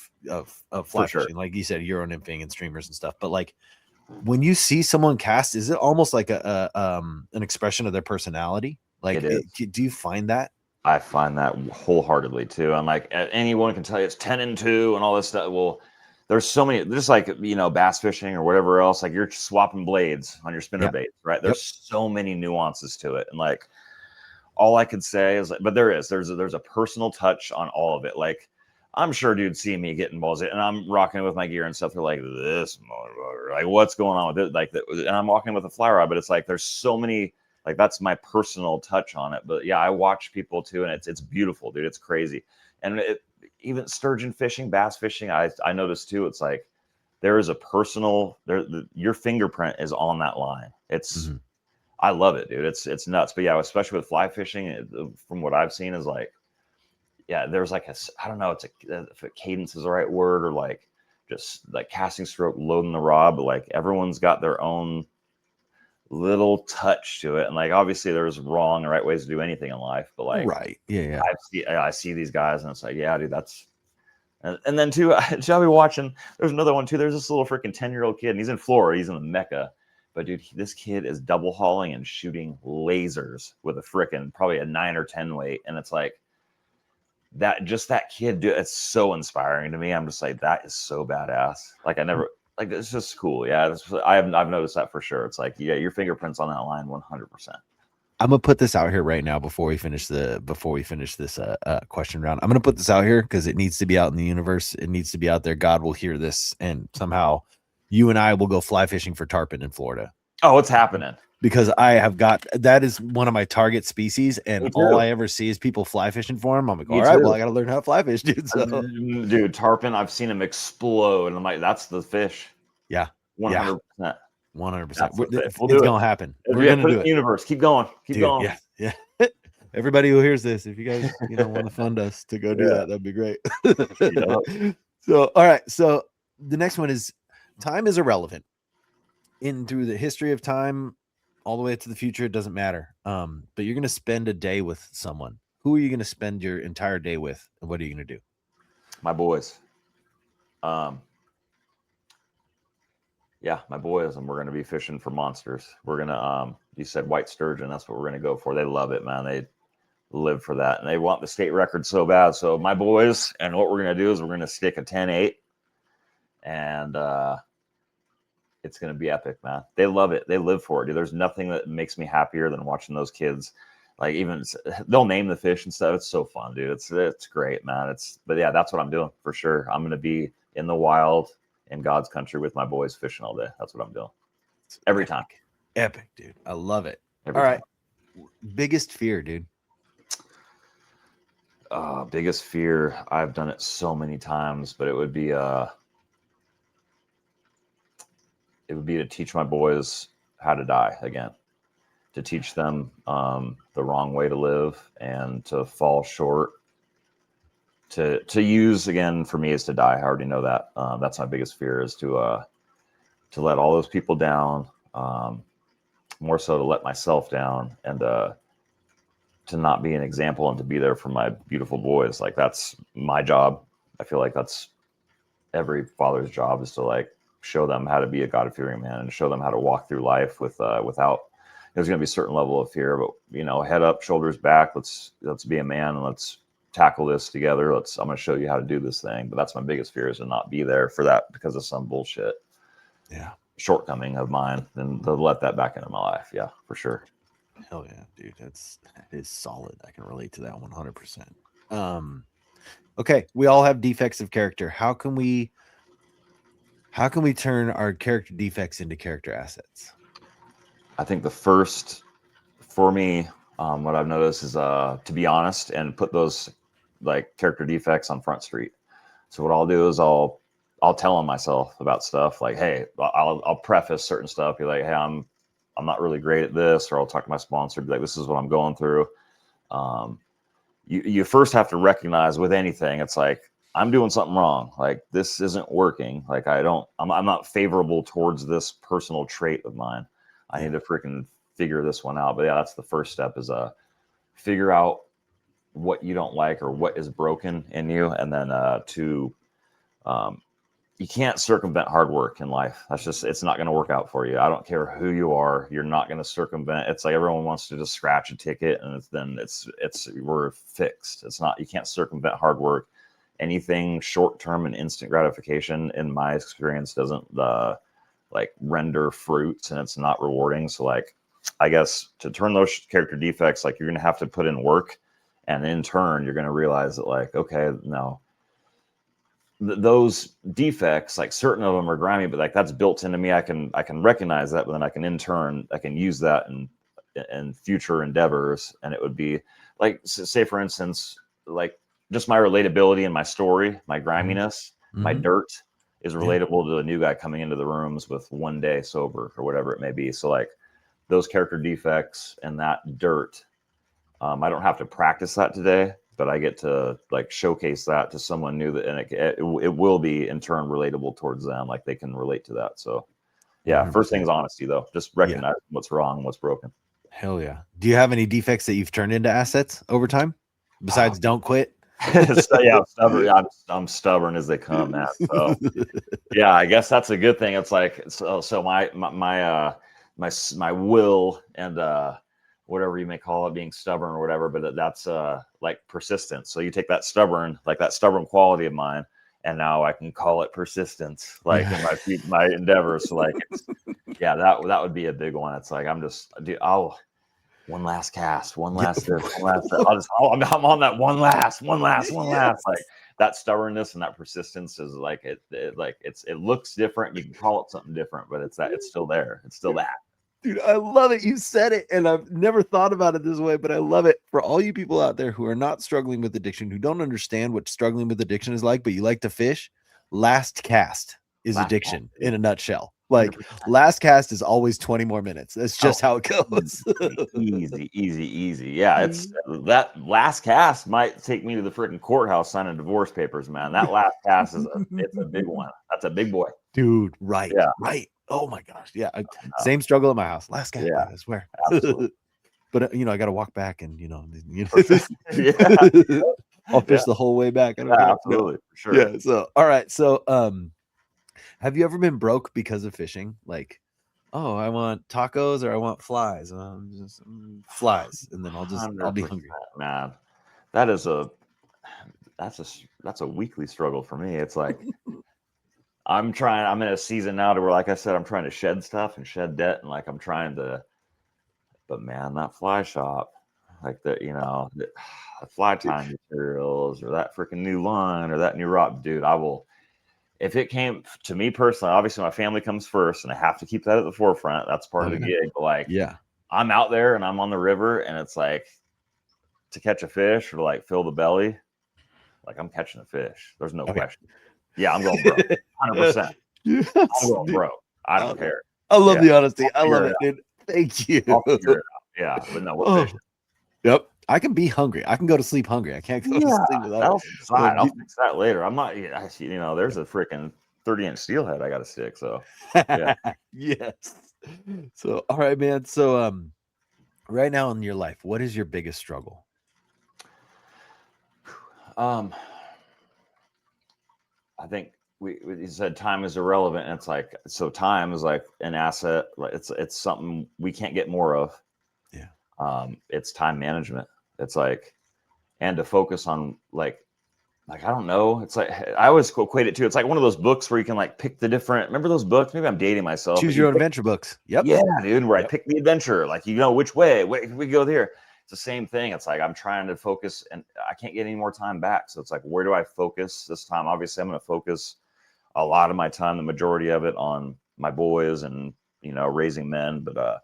C: fly fishing, like you said, Euro nymphing and streamers and stuff. But like when you see someone cast, is it almost like an expression of their personality? Like, do you find that?
D: I find that wholeheartedly too. And like anyone can tell you it's 10 and 2 and all this stuff. Well, there's so many, just like, bass fishing or whatever else, like you're swapping blades on your spinner baits, right? There's so many nuances to it. And like, all I could say is, but there's a personal touch on all of it. Like, I'm sure dudes see me getting balls and I'm rocking with my gear and stuff. They're like, this motherfucker, like what's going on with it? Like, and I'm walking with a fly rod, but it's like, there's so many, like that's my personal touch on it. But yeah, I watch people too, and it's beautiful, dude. It's crazy. And even sturgeon fishing, bass fishing, I noticed too. It's like there is a personal your fingerprint is on that line. It's I love it, dude. It's nuts. But yeah, especially with fly fishing, from what I've seen, is like there's like I don't know, if a cadence is the right word, or like just like casting stroke, loading the rod. But like everyone's got their own little touch to it. And like, obviously there's wrong and right ways to do anything in life, but like,
C: Right. Yeah.
D: I see these guys and it's like, yeah, dude, that's, and then too, I'll be watching, there's another one too. There's this little freaking 10-year-old kid and he's in Florida. He's in the Mecca, but dude, this kid is double hauling and shooting lasers with a freaking, probably a 9 or 10 weight. And it's like that, just that kid, dude, it's so inspiring to me. I'm just like, that is so badass. Like I never, like, it's just cool. Yeah. I've noticed that for sure. It's like, yeah, your fingerprints on that line, 100%.
C: I'm gonna put this out here right now before we finish this question round. I'm gonna put this out here because it needs to be out in the universe. It needs to be out there. God will hear this, and somehow you and I will go fly fishing for tarpon in Florida.
D: Oh, it's happening.
C: Because that is one of my target species, and all I ever see is people fly fishing for them. I'm like, all right, well, I gotta learn how to fly fish, dude. So.
D: Dude, tarpon, I've seen them explode, and I'm like, that's the fish.
C: Yeah,
D: 100%.
C: 100%. It's
D: We'll
C: gonna happen. We're
D: gonna
C: do
D: it in the universe. Keep going. Keep going.
C: Yeah. Everybody who hears this, if you guys want to fund us to go do that, that'd be great. So, all right. So the next one is time is irrelevant. Through the history of time, all the way to the future, it doesn't matter. But you're gonna spend a day with someone. Who are you gonna spend your entire day with, and what are you gonna do?
D: My boys. Yeah, my boys, and we're going to be fishing for monsters. We're going to, you said white sturgeon. That's what we're going to go for. They love it, man. They live for that, and they want the state record so bad. So my boys, and what we're going to do is we're going to stick a 10-8, and it's going to be epic, man. They love it. They live for it, dude. There's nothing that makes me happier than watching those kids. Like, even they'll name the fish and stuff. It's so fun, dude. It's great, man. But yeah, that's what I'm doing for sure. I'm going to be in the wild, in God's country with my boys fishing all day. That's what I'm doing. Every time.
C: Epic, dude. I love it.
D: Every
C: all
D: time.
C: Right. Biggest fear, dude.
D: Biggest fear. I've done it so many times, but it would be to teach my boys how to die again, to teach them the wrong way to live and to fall short. To use again for me is to die. I already know that. That's my biggest fear, is to let all those people down. More so to let myself down, and to not be an example, and to be there for my beautiful boys. Like, that's my job. I feel like that's every father's job, is to like show them how to be a God-fearing man, and show them how to walk through life without. There's going to be a certain level of fear, but head up, shoulders back. Let's be a man, and let's tackle this together. I'm going to show you how to do this thing. But that's my biggest fear, is to not be there for that because of some bullshit shortcoming of mine, and to let that back into my life. Yeah, for sure.
C: Hell yeah, dude. That is solid. I can relate to that 100%. Okay, we all have defects of character. How can we turn our character defects into character assets?
D: I think the first, for me, what I've noticed is to be honest and put those like character defects on Front Street. So what I'll do is I'll tell on myself about stuff, like, hey, I'll preface certain stuff, be like, hey, I'm not really great at this, or I'll talk to my sponsor, be like, this is what I'm going through. You first have to recognize with anything, it's like, I'm doing something wrong. Like, this isn't working. Like, I'm not favorable towards this personal trait of mine. I need to freaking figure this one out. But yeah, that's the first step, is figure out what you don't like or what is broken in you. And then you can't circumvent hard work in life. It's not going to work out for you. I don't care who you are. You're not going to circumvent. It's like everyone wants to just scratch a ticket, and we're fixed. It's not, you can't circumvent hard work. Anything short-term and instant gratification, in my experience, doesn't like render fruits, and it's not rewarding. So like, I guess to turn those character defects, like, you're going to have to put in work, and in turn, you're going to realize that, like, okay, no, those defects, like, certain of them are grimy, but like, that's built into me. I can recognize that, but then I can use that in future endeavors. And it would be like, say for instance, like, just my relatability and my story, my griminess, my dirt is relatable to a new guy coming into the rooms with 1 day sober or whatever it may be. So like, those character defects and that dirt, I don't have to practice that today, but I get to like showcase that to someone new, that, and it will be in turn relatable towards them. Like, they can relate to that. So Yeah. First thing
C: 100%.
D: is honesty, though. Just recognize what's wrong, what's broken.
C: Hell yeah. Do you have any defects that you've turned into assets over time? Besides, don't quit.
D: So, yeah, I'm stubborn. I'm stubborn as they come, man. So yeah, I guess that's a good thing. It's like so my will and whatever you may call it, being stubborn or whatever, but that's like persistence. So you take that stubborn quality of mine, and now I can call it persistence, like in my endeavors. So like that would be a big one. It's like I'll one last cast, one last this, one last that. I'm on that one last. Like that stubbornness and that persistence is like it looks different. You can call it something different, but it's still there. It's still that.
C: Dude, I love it. You said it, and I've never thought about it this way, but I love it. For all you people out there who are not struggling with addiction, who don't understand what struggling with addiction is like, but you like to fish, last cast is addiction in a nutshell. Like 100%. Last cast is always 20 more minutes. That's just how it goes.
D: easy. Yeah, it's that last cast might take me to the freaking courthouse signing divorce papers, man. That last cast it's a big one. That's a big boy,
C: dude. Right.
D: Yeah.
C: Right. Oh my gosh. Yeah. Same struggle at my house. Last cast. Yeah. I swear. But I got to walk back, and I'll fish the whole way back.
D: Absolutely, for sure.
C: Yeah. So all right. So have you ever been broke because of fishing? Like, oh, I want tacos or I want flies. Just flies, and then I'll be hungry.
D: Man, that's a weekly struggle for me. It's like I'm in a season now to where, like I said, I'm trying to shed stuff and shed debt, and like I'm trying to. But man, that fly shop, like the fly tying materials or that freaking new line or that new rod, dude, I will. If it came to me personally, obviously my family comes first, and I have to keep that at the forefront. That's part of the gig. But like, I'm out there and I'm on the river, and it's like to catch a fish or to like fill the belly. Like I'm catching a fish. There's no question. Yeah, I'm going broke. 100%. Yes, I'm going broke. I don't care.
C: I love the honesty. I love it, dude. Thank you.
D: I'll figure it out. Yeah, but no, we're fishing.
C: Yep. I can be hungry. I can go to sleep hungry. I can't go to sleep without.
D: I'll fix that later. I'm not. There's a freaking 30-inch steelhead I got to stick. So, yeah.
C: Yes. So, all right, man. So, right now in your life, what is your biggest struggle?
D: I think you said time is irrelevant. And it's like, so time is like an asset. It's something we can't get more of. Yeah. It's time management. It's like, and to focus on like, I don't know. It's like, I always equate it to, it's like one of those books where you can like pick the different, remember those books? Maybe I'm dating myself.
C: Choose your own adventure books. Yep.
D: Yeah, dude, where I pick the adventure, like, which way we go there. It's the same thing. It's like, I'm trying to focus and I can't get any more time back. So it's like, where do I focus this time? Obviously I'm going to focus a lot of my time, the majority of it, on my boys and, raising men. But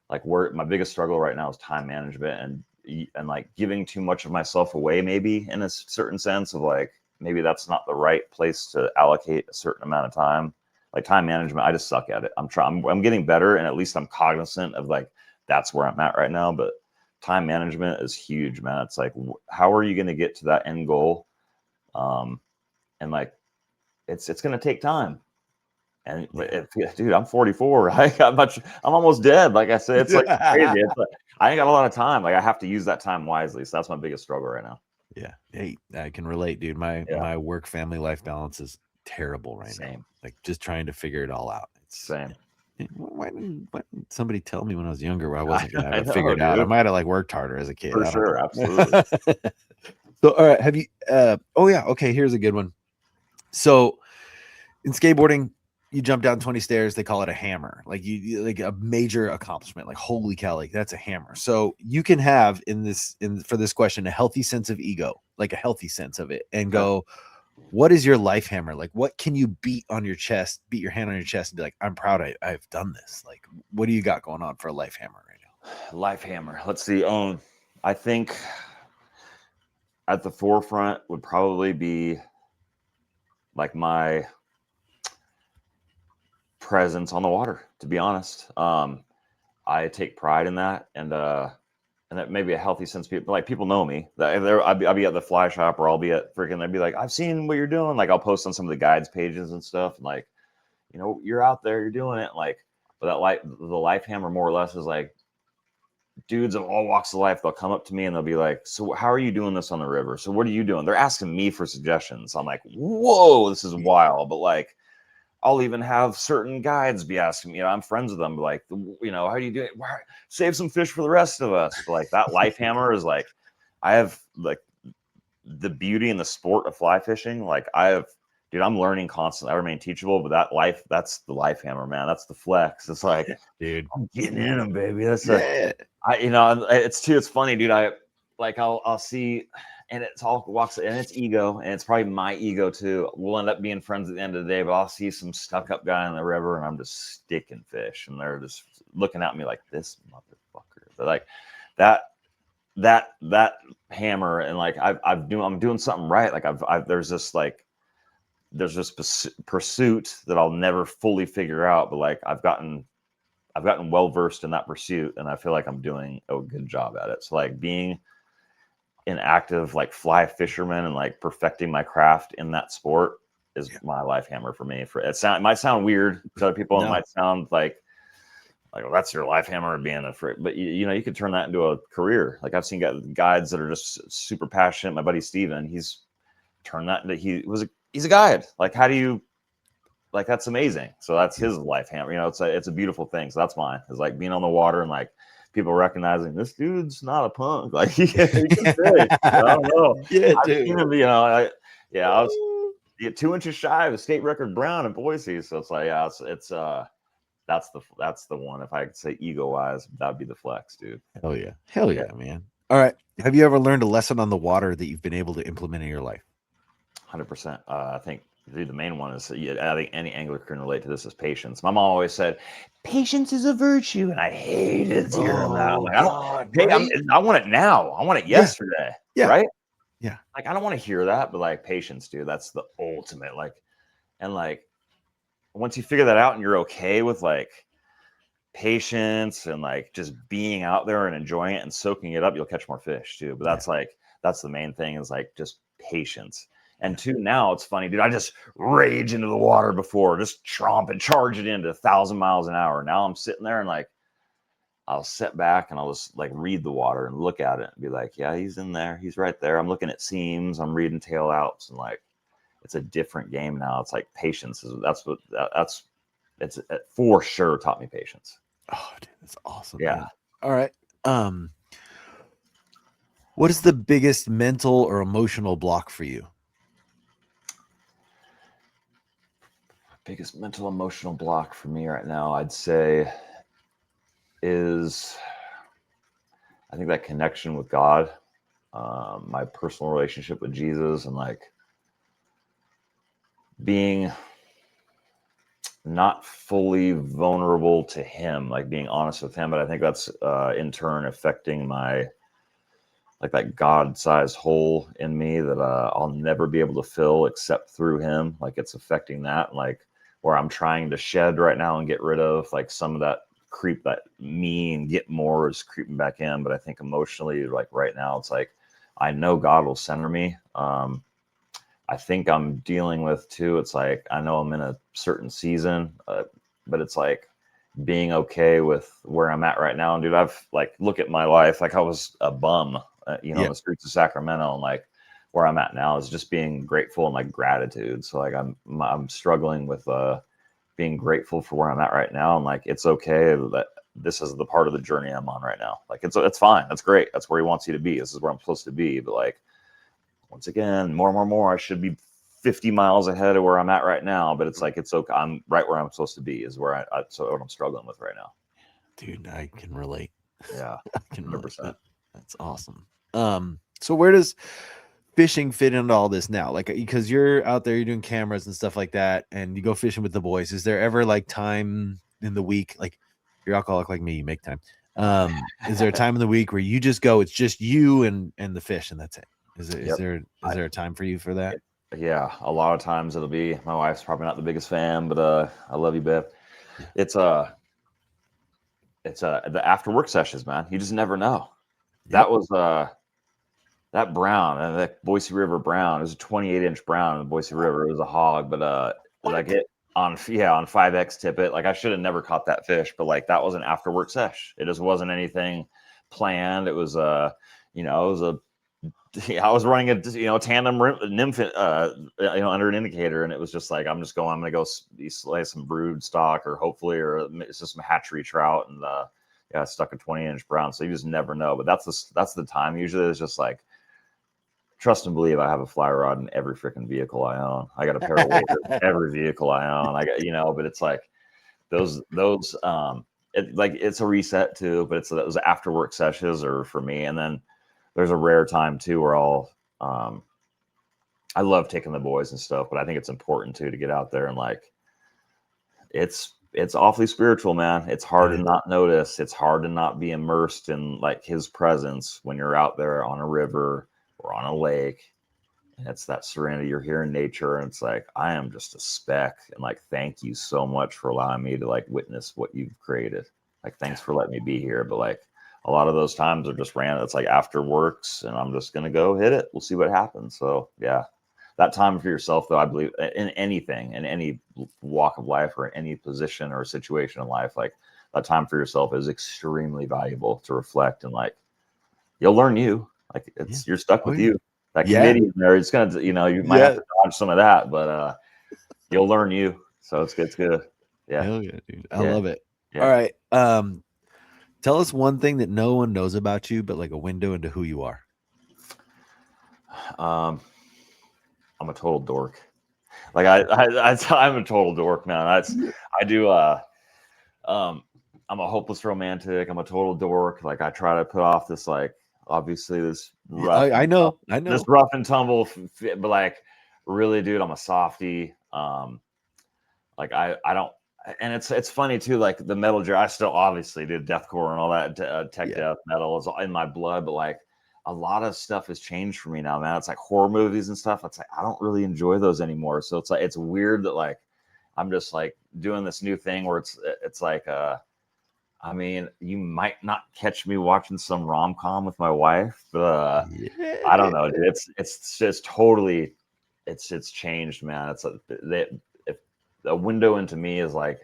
D: like my biggest struggle right now is time management and like giving too much of myself away, maybe in a certain sense of like, maybe that's not the right place to allocate a certain amount of time. Like time management, I just suck at it. I'm getting better, and at least I'm cognizant of like, that's where I'm at right now. But time management is huge, man. It's like, how are you going to get to that end goal? And like, it's going to take time. And dude, I'm 44. Right? I'm almost dead. Like I said, it's like crazy. It's like, I ain't got a lot of time. Like I have to use that time wisely. So that's my biggest struggle right now.
C: Yeah. Hey, I can relate, dude. My work family life balance is terrible right now. Like just trying to figure it all out.
D: Same.
C: Why didn't somebody tell me when I was younger where I wasn't going to have it figured out? I might have like worked harder as a kid.
D: For sure. Absolutely.
C: So, all right. Have you, okay. Here's a good one. So in skateboarding, you jump down 20 stairs, they call it a hammer. Like you like a major accomplishment, like holy cow, like that's a hammer. So you can have for this question, a healthy sense of ego, like a healthy sense of it, and go, what is your life hammer? Like what can you beat your hand on your chest and be like, I'm proud I've done this. Like, what do you got going on for a life hammer right now?
D: Life hammer. Let's see. I think at the forefront would probably be like my presence on the water, to be honest. I take pride in that, and that may be a healthy sense. People know me. I'll be at the fly shop, or I'll be at freaking. They'd be like, "I've seen what you're doing." Like I'll post on some of the guides pages and stuff, and like, you know, you're out there, you're doing it. Like, but the life hammer more or less is like dudes of all walks of life. They'll come up to me and they'll be like, so how are you doing this on the river? So what are you doing? They're asking me for suggestions. I'm like, whoa, this is wild. But like, I'll even have certain guides be asking me, you know, I'm friends with them, like, you know, how do you do it? Save some fish for the rest of us. But like that life hammer is like, I have like the beauty and the sport of fly fishing. Like dude, I'm learning constantly. I remain teachable, but that's the life hammer, man. That's the flex. It's like,
C: dude,
D: I'm getting in them, baby. That's
C: yeah.
D: you know, it's funny, dude. I'll see, and it's all walks, and it's ego, and it's probably my ego too. We'll end up being friends at the end of the day, but I'll see some stuck up guy in the river, and I'm just sticking fish, and they're just looking at me like, this motherfucker. But like that hammer, and like I'm doing something right. Like there's this pursuit that I'll never fully figure out, but like I've gotten well versed in that pursuit, and I feel like I'm doing a good job at it. So like being an active like fly fisherman and like perfecting my craft in that sport is my life hammer for me. It might sound weird to other people. No. It might sound like well, that's your life hammer being a freak, but you know, you could turn that into a career. Like I've seen guides that are just super passionate. My buddy Steven, he's turned that into he's a guide. Like how do you like that's amazing. So that's his life hammer. You know, it's a beautiful thing. So that's mine. It's like being on the water and like people recognizing this dude's not a punk. Like he can fish. I don't know.
C: Yeah,
D: I've
C: dude.
D: seen him, you know, I was 2 inches shy of a state record brown in Boise. So it's like, yeah, it's that's the one. If I could say ego wise, that'd be the flex, dude.
C: Hell yeah, man. All right. Have you ever learned a lesson on the water that you've been able to implement in your life?
D: 100%. I think the main one is, I think any angler can relate to this, is patience. My mom always said, patience is a virtue, and I hated hearing that. I'm like, I want it now. I want it yesterday.
C: Yeah.
D: Right?
C: Yeah.
D: Like, I don't want to hear that, but like patience, dude, that's the ultimate. Like, and like, once you figure that out and you're okay with like patience and like just being out there and enjoying it and soaking it up, you'll catch more fish too. But that's the main thing, is like just patience. And two, now it's funny, dude. I just rage into the water before, just tromp and charge it into 1,000 miles an hour. Now I'm sitting there and like, I'll sit back and I'll just like read the water and look at it and be like, yeah, he's in there. He's right there. I'm looking at seams. I'm reading tail outs, and like, it's a different game now. It's like patience it's for sure taught me patience.
C: Oh, dude, that's awesome.
D: Yeah.
C: Man. All right. What is the biggest mental or emotional block for you?
D: Biggest mental emotional block for me right now, I'd say, is I think that connection with God, my personal relationship with Jesus, and like being not fully vulnerable to him, like being honest with him. But I think that's in turn affecting my like that God-sized hole in me that I'll never be able to fill except through him. Like it's affecting that, like where I'm trying to shed right now and get rid of like some of that creep, that me, and get more is creeping back in. But I think emotionally, like right now, it's like I know God will center me. I think I'm dealing with too. It's like I know I'm in a certain season, but it's like being okay with where I'm at right now. And dude, I've like look at my life. Like I was a bum, in the streets of Sacramento, and like where I'm at now is just being grateful and like gratitude. So like I'm struggling with being grateful for where I'm at right now, and like it's okay that this is the part of the journey I'm on right now. Like it's fine. That's great. That's where he wants you to be. This is where I'm supposed to be. But like once again, more, I should be 50 miles ahead of where I'm at right now. But it's like it's okay. I'm right where I'm supposed to be is where so what I'm struggling with right now.
C: Dude, I can relate.
D: Yeah,
C: I can
D: 100%.
C: That's awesome. So where does fishing fit into all this now? Like, because you're out there, you're doing cameras and stuff like that, and you go fishing with the boys. Is there ever like time in the week, like you're alcoholic like me, you make time? Is there a time in the week where you just go, it's just you and the fish, and that's it? Is there a time for you for that?
D: Yeah, a lot of times it'll be, my wife's probably not the biggest fan, but I love you, babe. It's the after work sessions, man. You just never know. That was that brown, and that Boise River brown. It was a 28-inch brown in the Boise River. It was a hog, but like on 5X tippet. Like I should have never caught that fish, but like that was an after work sesh. It just wasn't anything planned. It was it was I was running a tandem nymph under an indicator, and it was just like I'm gonna go slay some brood stock or it's just some hatchery trout, and I stuck a 20-inch brown. So you just never know. But that's the time. Usually it's just like trust and believe I have a fly rod in every freaking vehicle I own. I got a pair of waders in every vehicle I own. I got, but it's like those it's a reset too, but it's those after work sessions are for me. And then there's a rare time too where I love taking the boys and stuff, but I think it's important too to get out there and like it's awfully spiritual, man. It's hard to not notice. It's hard to not be immersed in like his presence when you're out there on a river or on a lake, and it's that serenity. You're here in nature, and it's like I am just a speck, and like thank you so much for allowing me to like witness what you've created. Like thanks for letting me be here. But like a lot of those times are just random. It's like after works, and I'm just gonna go hit it. We'll see what happens. So yeah, that time for yourself, though, I believe in anything, in any walk of life or any position or situation in life, like that time for yourself is extremely valuable to reflect, and like you'll learn you. Like you're stuck with you. That committee in there, it's gonna, you might have to dodge some of that, but you'll learn you. So it's good. It's good. Yeah.
C: Hell yeah, dude. I love it. Yeah. All right. Tell us one thing that no one knows about you, but like a window into who you are.
D: I'm a total dork. Like I'm a total dork, man. I'm a hopeless romantic. I'm a total dork. Like I try to put off this like. Obviously, this rough.
C: I know
D: this rough and tumble, but like, really, dude, I'm a softie. Like I don't, and it's funny too. Like the metal jar, I still obviously did deathcore and all that tech death metal is in my blood, but like a lot of stuff has changed for me now, man. It's like horror movies and stuff. It's like I don't really enjoy those anymore. So it's like it's weird that like I'm just like doing this new thing where it's like I mean, you might not catch me watching some rom-com with my wife, but I don't know, dude. It's just totally, it's changed, man. It's if a window into me is like,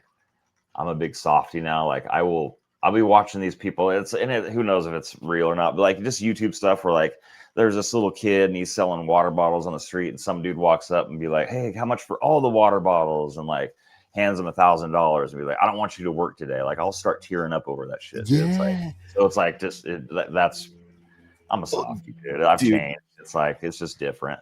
D: I'm a big softie now. Like I'll be watching these people. Who knows if it's real or not, but like just YouTube stuff where like there's this little kid and he's selling water bottles on the street, and some dude walks up and be like, "Hey, how much for all the water bottles?" And like hands him $1,000 and be like, "I don't want you to work today." Like I'll start tearing up over that shit.
C: Yeah.
D: It's like that's I'm a softie, dude. I've changed. It's like it's just different.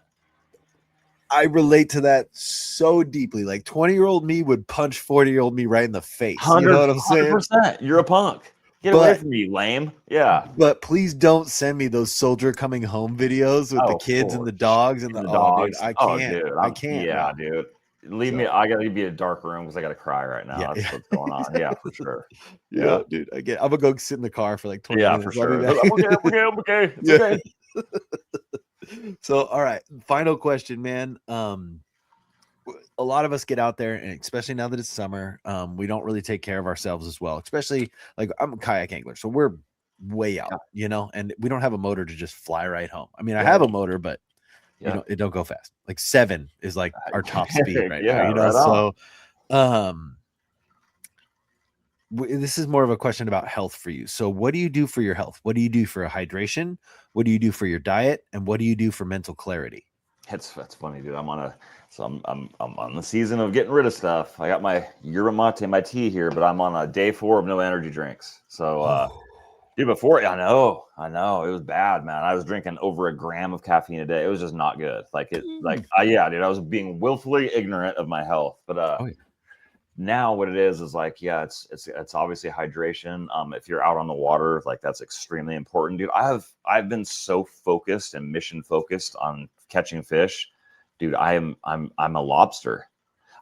C: I relate to that so deeply. Like 20-year-old me would punch 40-year-old me right in the face. You know what I'm saying?
D: 100%. You're a punk. Get away from me, lame. Yeah.
C: But please don't send me those soldier coming home videos with the kids and the dogs and the dogs. Dude, I can't. I can't.
D: Yeah, dude. Leave me. I gotta be in a dark room because I gotta cry right now. That's what's going on. Yeah, for sure.
C: Yeah, dude. I'm gonna go sit in the car for like 20 minutes.
D: For sure. I'm okay. It's okay.
C: So, all right. Final question, man. A lot of us get out there, and especially now that it's summer, we don't really take care of ourselves as well. Especially like I'm a kayak angler, so we're way out, and we don't have a motor to just fly right home. I mean, I have a motor, but it don't go fast. Like 7 is like our top speed right now. So this is more of a question about health for you. So what do you do for your health? What do you do for hydration? What do you do for your diet? And what do you do for mental clarity?
D: That's funny, dude. I'm on the season of getting rid of stuff. I got my yerba mate, my tea here, but I'm on a day 4 of no energy drinks. So dude, before I know it was bad, man. I was drinking over 1 gram of caffeine a day. It was just not good. Dude, I was being willfully ignorant of my health. But now what it is like, it's obviously hydration. If you're out on the water, like that's extremely important, dude. I've been so focused and mission focused on catching fish, dude. I'm a lobster.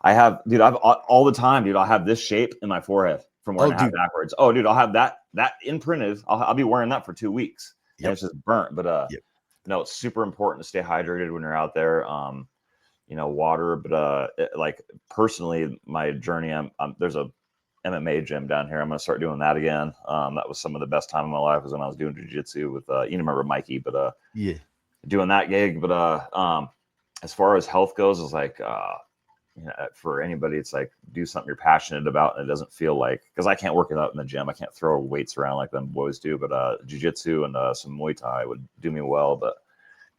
D: I've all the time, dude. I'll have this shape in my forehead from wearing a hat backwards. Oh, dude, I'll have that imprinted. I'll be wearing that for 2 weeks. And it's just burnt. But no, it's super important to stay hydrated when you're out there. Water. But like personally, my journey, there's a MMA gym down here. I'm gonna start doing that again. That was some of the best time of my life was when I was doing jiu-jitsu with remember Mikey, but doing that gig. But as far as health goes, it's like for anybody, it's like do something you're passionate about, and it doesn't feel like, because I can't work it out in the gym. I can't throw weights around like them boys do, but jiu-jitsu and some Muay Thai would do me well. But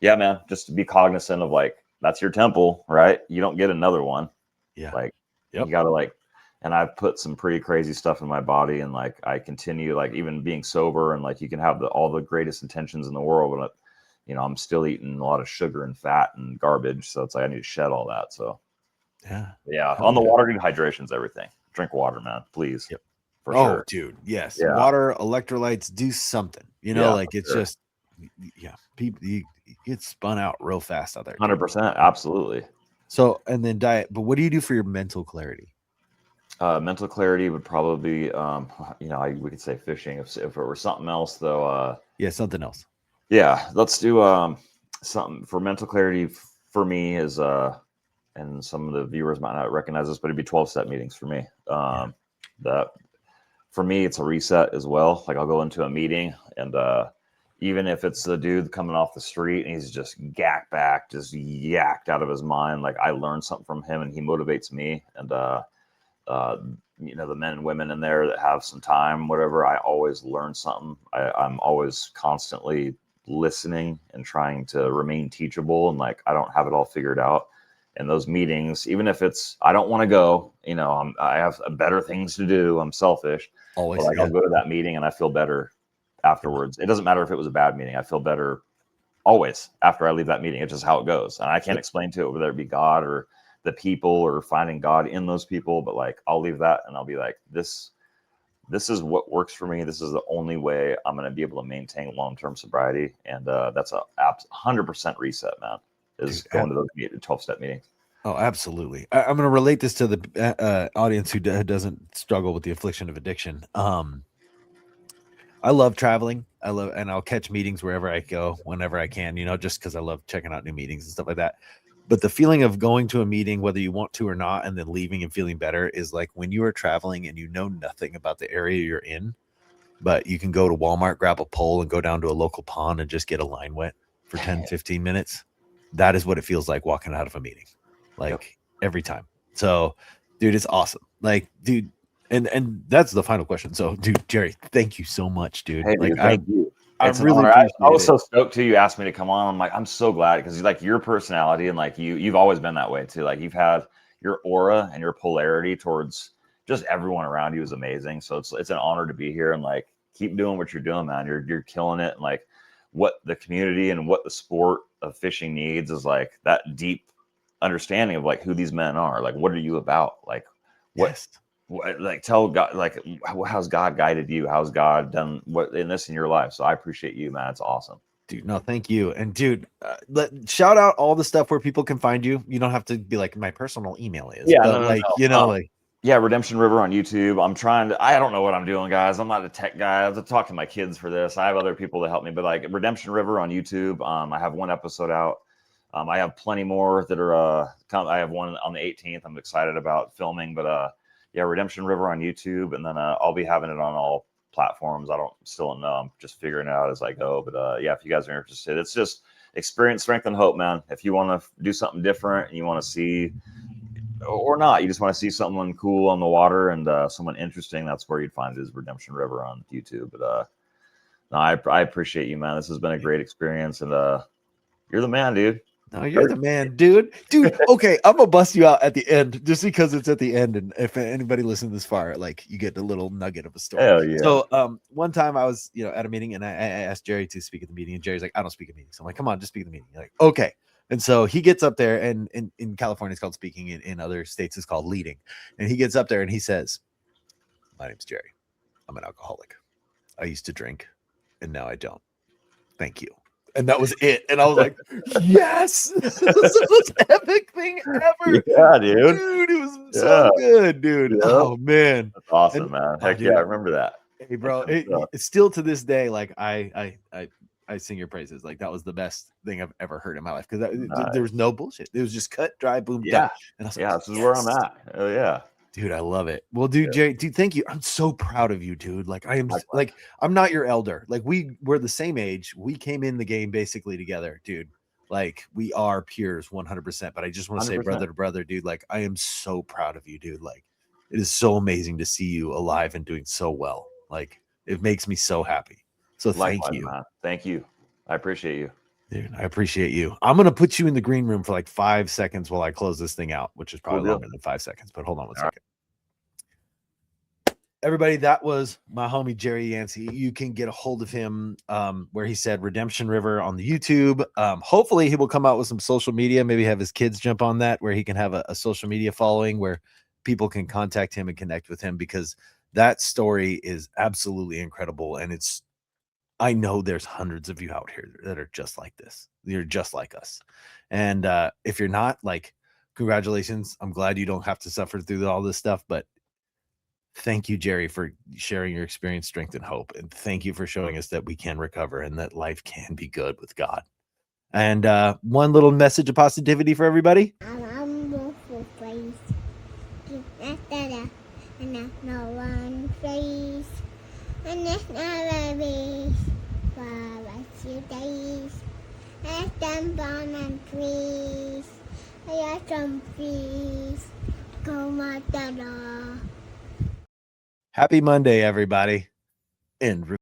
D: yeah, man, just to be cognizant of like, that's your temple, right? You don't get another one.
C: Yeah.
D: Like
C: Yep.
D: you gotta like, and I've put some pretty crazy stuff in my body, and like I continue, like even being sober, and like you can have all the greatest intentions in the world, but I'm still eating a lot of sugar and fat and garbage. So it's like I need to shed all that. So yeah.
C: Hell
D: On the
C: yeah.
D: water, dehydration's everything. Drink water, man, please.
C: Yep.
D: For sure.
C: Dude, yes.
D: Yeah.
C: Water, electrolytes, do something.
D: Yeah,
C: like it's
D: sure.
C: just, people you get spun out real fast out there.
D: 100%, absolutely.
C: So, and then diet. But what do you do for your mental clarity?
D: Mental clarity would probably be, we could say fishing. If it were something else, though.
C: Yeah, something else.
D: Yeah, let's do something for mental clarity. For me is and some of the viewers might not recognize this, but it'd be 12-step meetings for me. That for me, it's a reset as well. Like I'll go into a meeting, and even if it's the dude coming off the street and he's just just yacked out of his mind, like I learned something from him, and he motivates me. And the men and women in there that have some time, whatever, I always learn something. I'm always constantly listening and trying to remain teachable, and like I don't have it all figured out. And those meetings, even if I don't want to go, I have better things to do. I'm selfish.
C: Always.
D: But like I'll go to that meeting and I feel better afterwards. It doesn't matter if it was a bad meeting. I feel better always after I leave that meeting. It's just how it goes. And I can't explain to it whether it be God or the people or finding God in those people. But like I'll leave that and I'll be like, this is what works for me. This is the only way I'm going to be able to maintain long-term sobriety. And that's a 100% reset, man, is going to those 12-step meetings.
C: Oh, absolutely. I'm going to relate this to the audience who doesn't struggle with the affliction of addiction. I love traveling. And I'll catch meetings wherever I go, whenever I can, just because I love checking out new meetings and stuff like that. But the feeling of going to a meeting, whether you want to or not, and then leaving and feeling better is like when you are traveling and you know nothing about the area you're in, but you can go to Walmart, grab a pole, and go down to a local pond and just get a line wet for 10, 15 minutes. That is what it feels like walking out of a meeting, every time. So, dude, it's awesome. Like, dude, and that's the final question. So, dude, Jerry, thank you so much, dude.
D: Hey, dude, thank you.
C: I really
D: I was
C: it.
D: so stoked too. You asked me to come on. I'm like, I'm so glad, because like your personality and like you've always been that way too. Like you've had your aura and your polarity towards just everyone around you is amazing. So it's an honor to be here, and like keep doing what you're doing, man. You're killing it. And like what the community and what the sport of fishing needs is like that deep understanding of like who these men are. Like, what are you about? Like like tell God, like how's God guided you? How's God done what in your life? So I appreciate you, man. It's awesome,
C: dude. No, thank you. And dude, shout out all the stuff where people can find you. You don't have to be like my personal email is.
D: Yeah, Redemption River on YouTube. I don't know what I'm doing, guys. I'm not a tech guy. I have to talk to my kids for this. I have other people to help me, but like Redemption River on YouTube. I have one episode out. I have plenty more that are I have one on the 18th. I'm excited about filming, but yeah, Redemption River on YouTube, and then I'll be having it on all platforms. I still don't know. I'm just figuring it out as I go. But yeah, if you guys are interested, it's just experience, strength, and hope, man. If you want to do something different and you want to see, or not, you just want to see someone cool on the water and someone interesting, that's where you'd find it, is Redemption River on YouTube. But no, I appreciate you, man. This has been a great experience, and you're the man, dude.
C: No, you're the man, dude. Okay, I'm gonna bust you out at the end just because it's at the end, and if anybody listened this far, like you get a little nugget of a story.
D: Hell yeah.
C: So one time I was at a meeting, and I asked Jerry to speak at the meeting, and Jerry's like, I don't speak at meetings. I'm like, come on, just speak at the meeting. You're like, okay. And so he gets up there, and in California it's called speaking, in other states it's called leading. And he gets up there and he says, my name's Jerry. I'm an alcoholic. I used to drink, and now I don't. Thank you. And that was it. And I was like, yes, this is the most epic thing ever.
D: Yeah, dude.
C: Dude, it was so good, dude. Yeah. Oh, man.
D: That's awesome, man. Heck yeah, I remember that.
C: Hey, bro, it's still to this day, like, I sing your praises. Like, that was the best thing I've ever heard in my life, because there was no bullshit. It was just cut, dry, boom, done. And I was like,
D: this is where I'm at. Oh, yeah.
C: Dude, I love it. Well, dude, Jerry, dude, thank you. I'm so proud of you, dude. Like, I am I'm not your elder. Like, we're the same age. We came in the game basically together, dude. Like, we are peers 100%. But I just want to say,
D: 100%.
C: brother to brother, dude, like, I am so proud of you, dude. Like, it is so amazing to see you alive and doing so well. Like, it makes me so happy. So thank
D: Likewise,
C: you.
D: man. Thank you. I appreciate you.
C: Dude, I appreciate you. I'm going to put you in the green room for like 5 seconds while I close this thing out, which is probably
D: Cool deal.
C: longer than 5 seconds, but hold on one
D: All right.
C: second. Everybody, that was my homie Jerry Yancey. You can get a hold of him where he said Redemption River on the YouTube. Hopefully he will come out with some social media, maybe have his kids jump on that, where he can have a social media following where people can contact him and connect with him, because that story is absolutely incredible. And I know there's hundreds of you out here that are just like this. You're just like us. And if you're not, like, congratulations. I'm glad you don't have to suffer through all this stuff, but thank you, Jerry, for sharing your experience, strength, and hope. And thank you for showing us that we can recover and that life can be good with God. And one little message of positivity for everybody. Happy Monday, everybody. And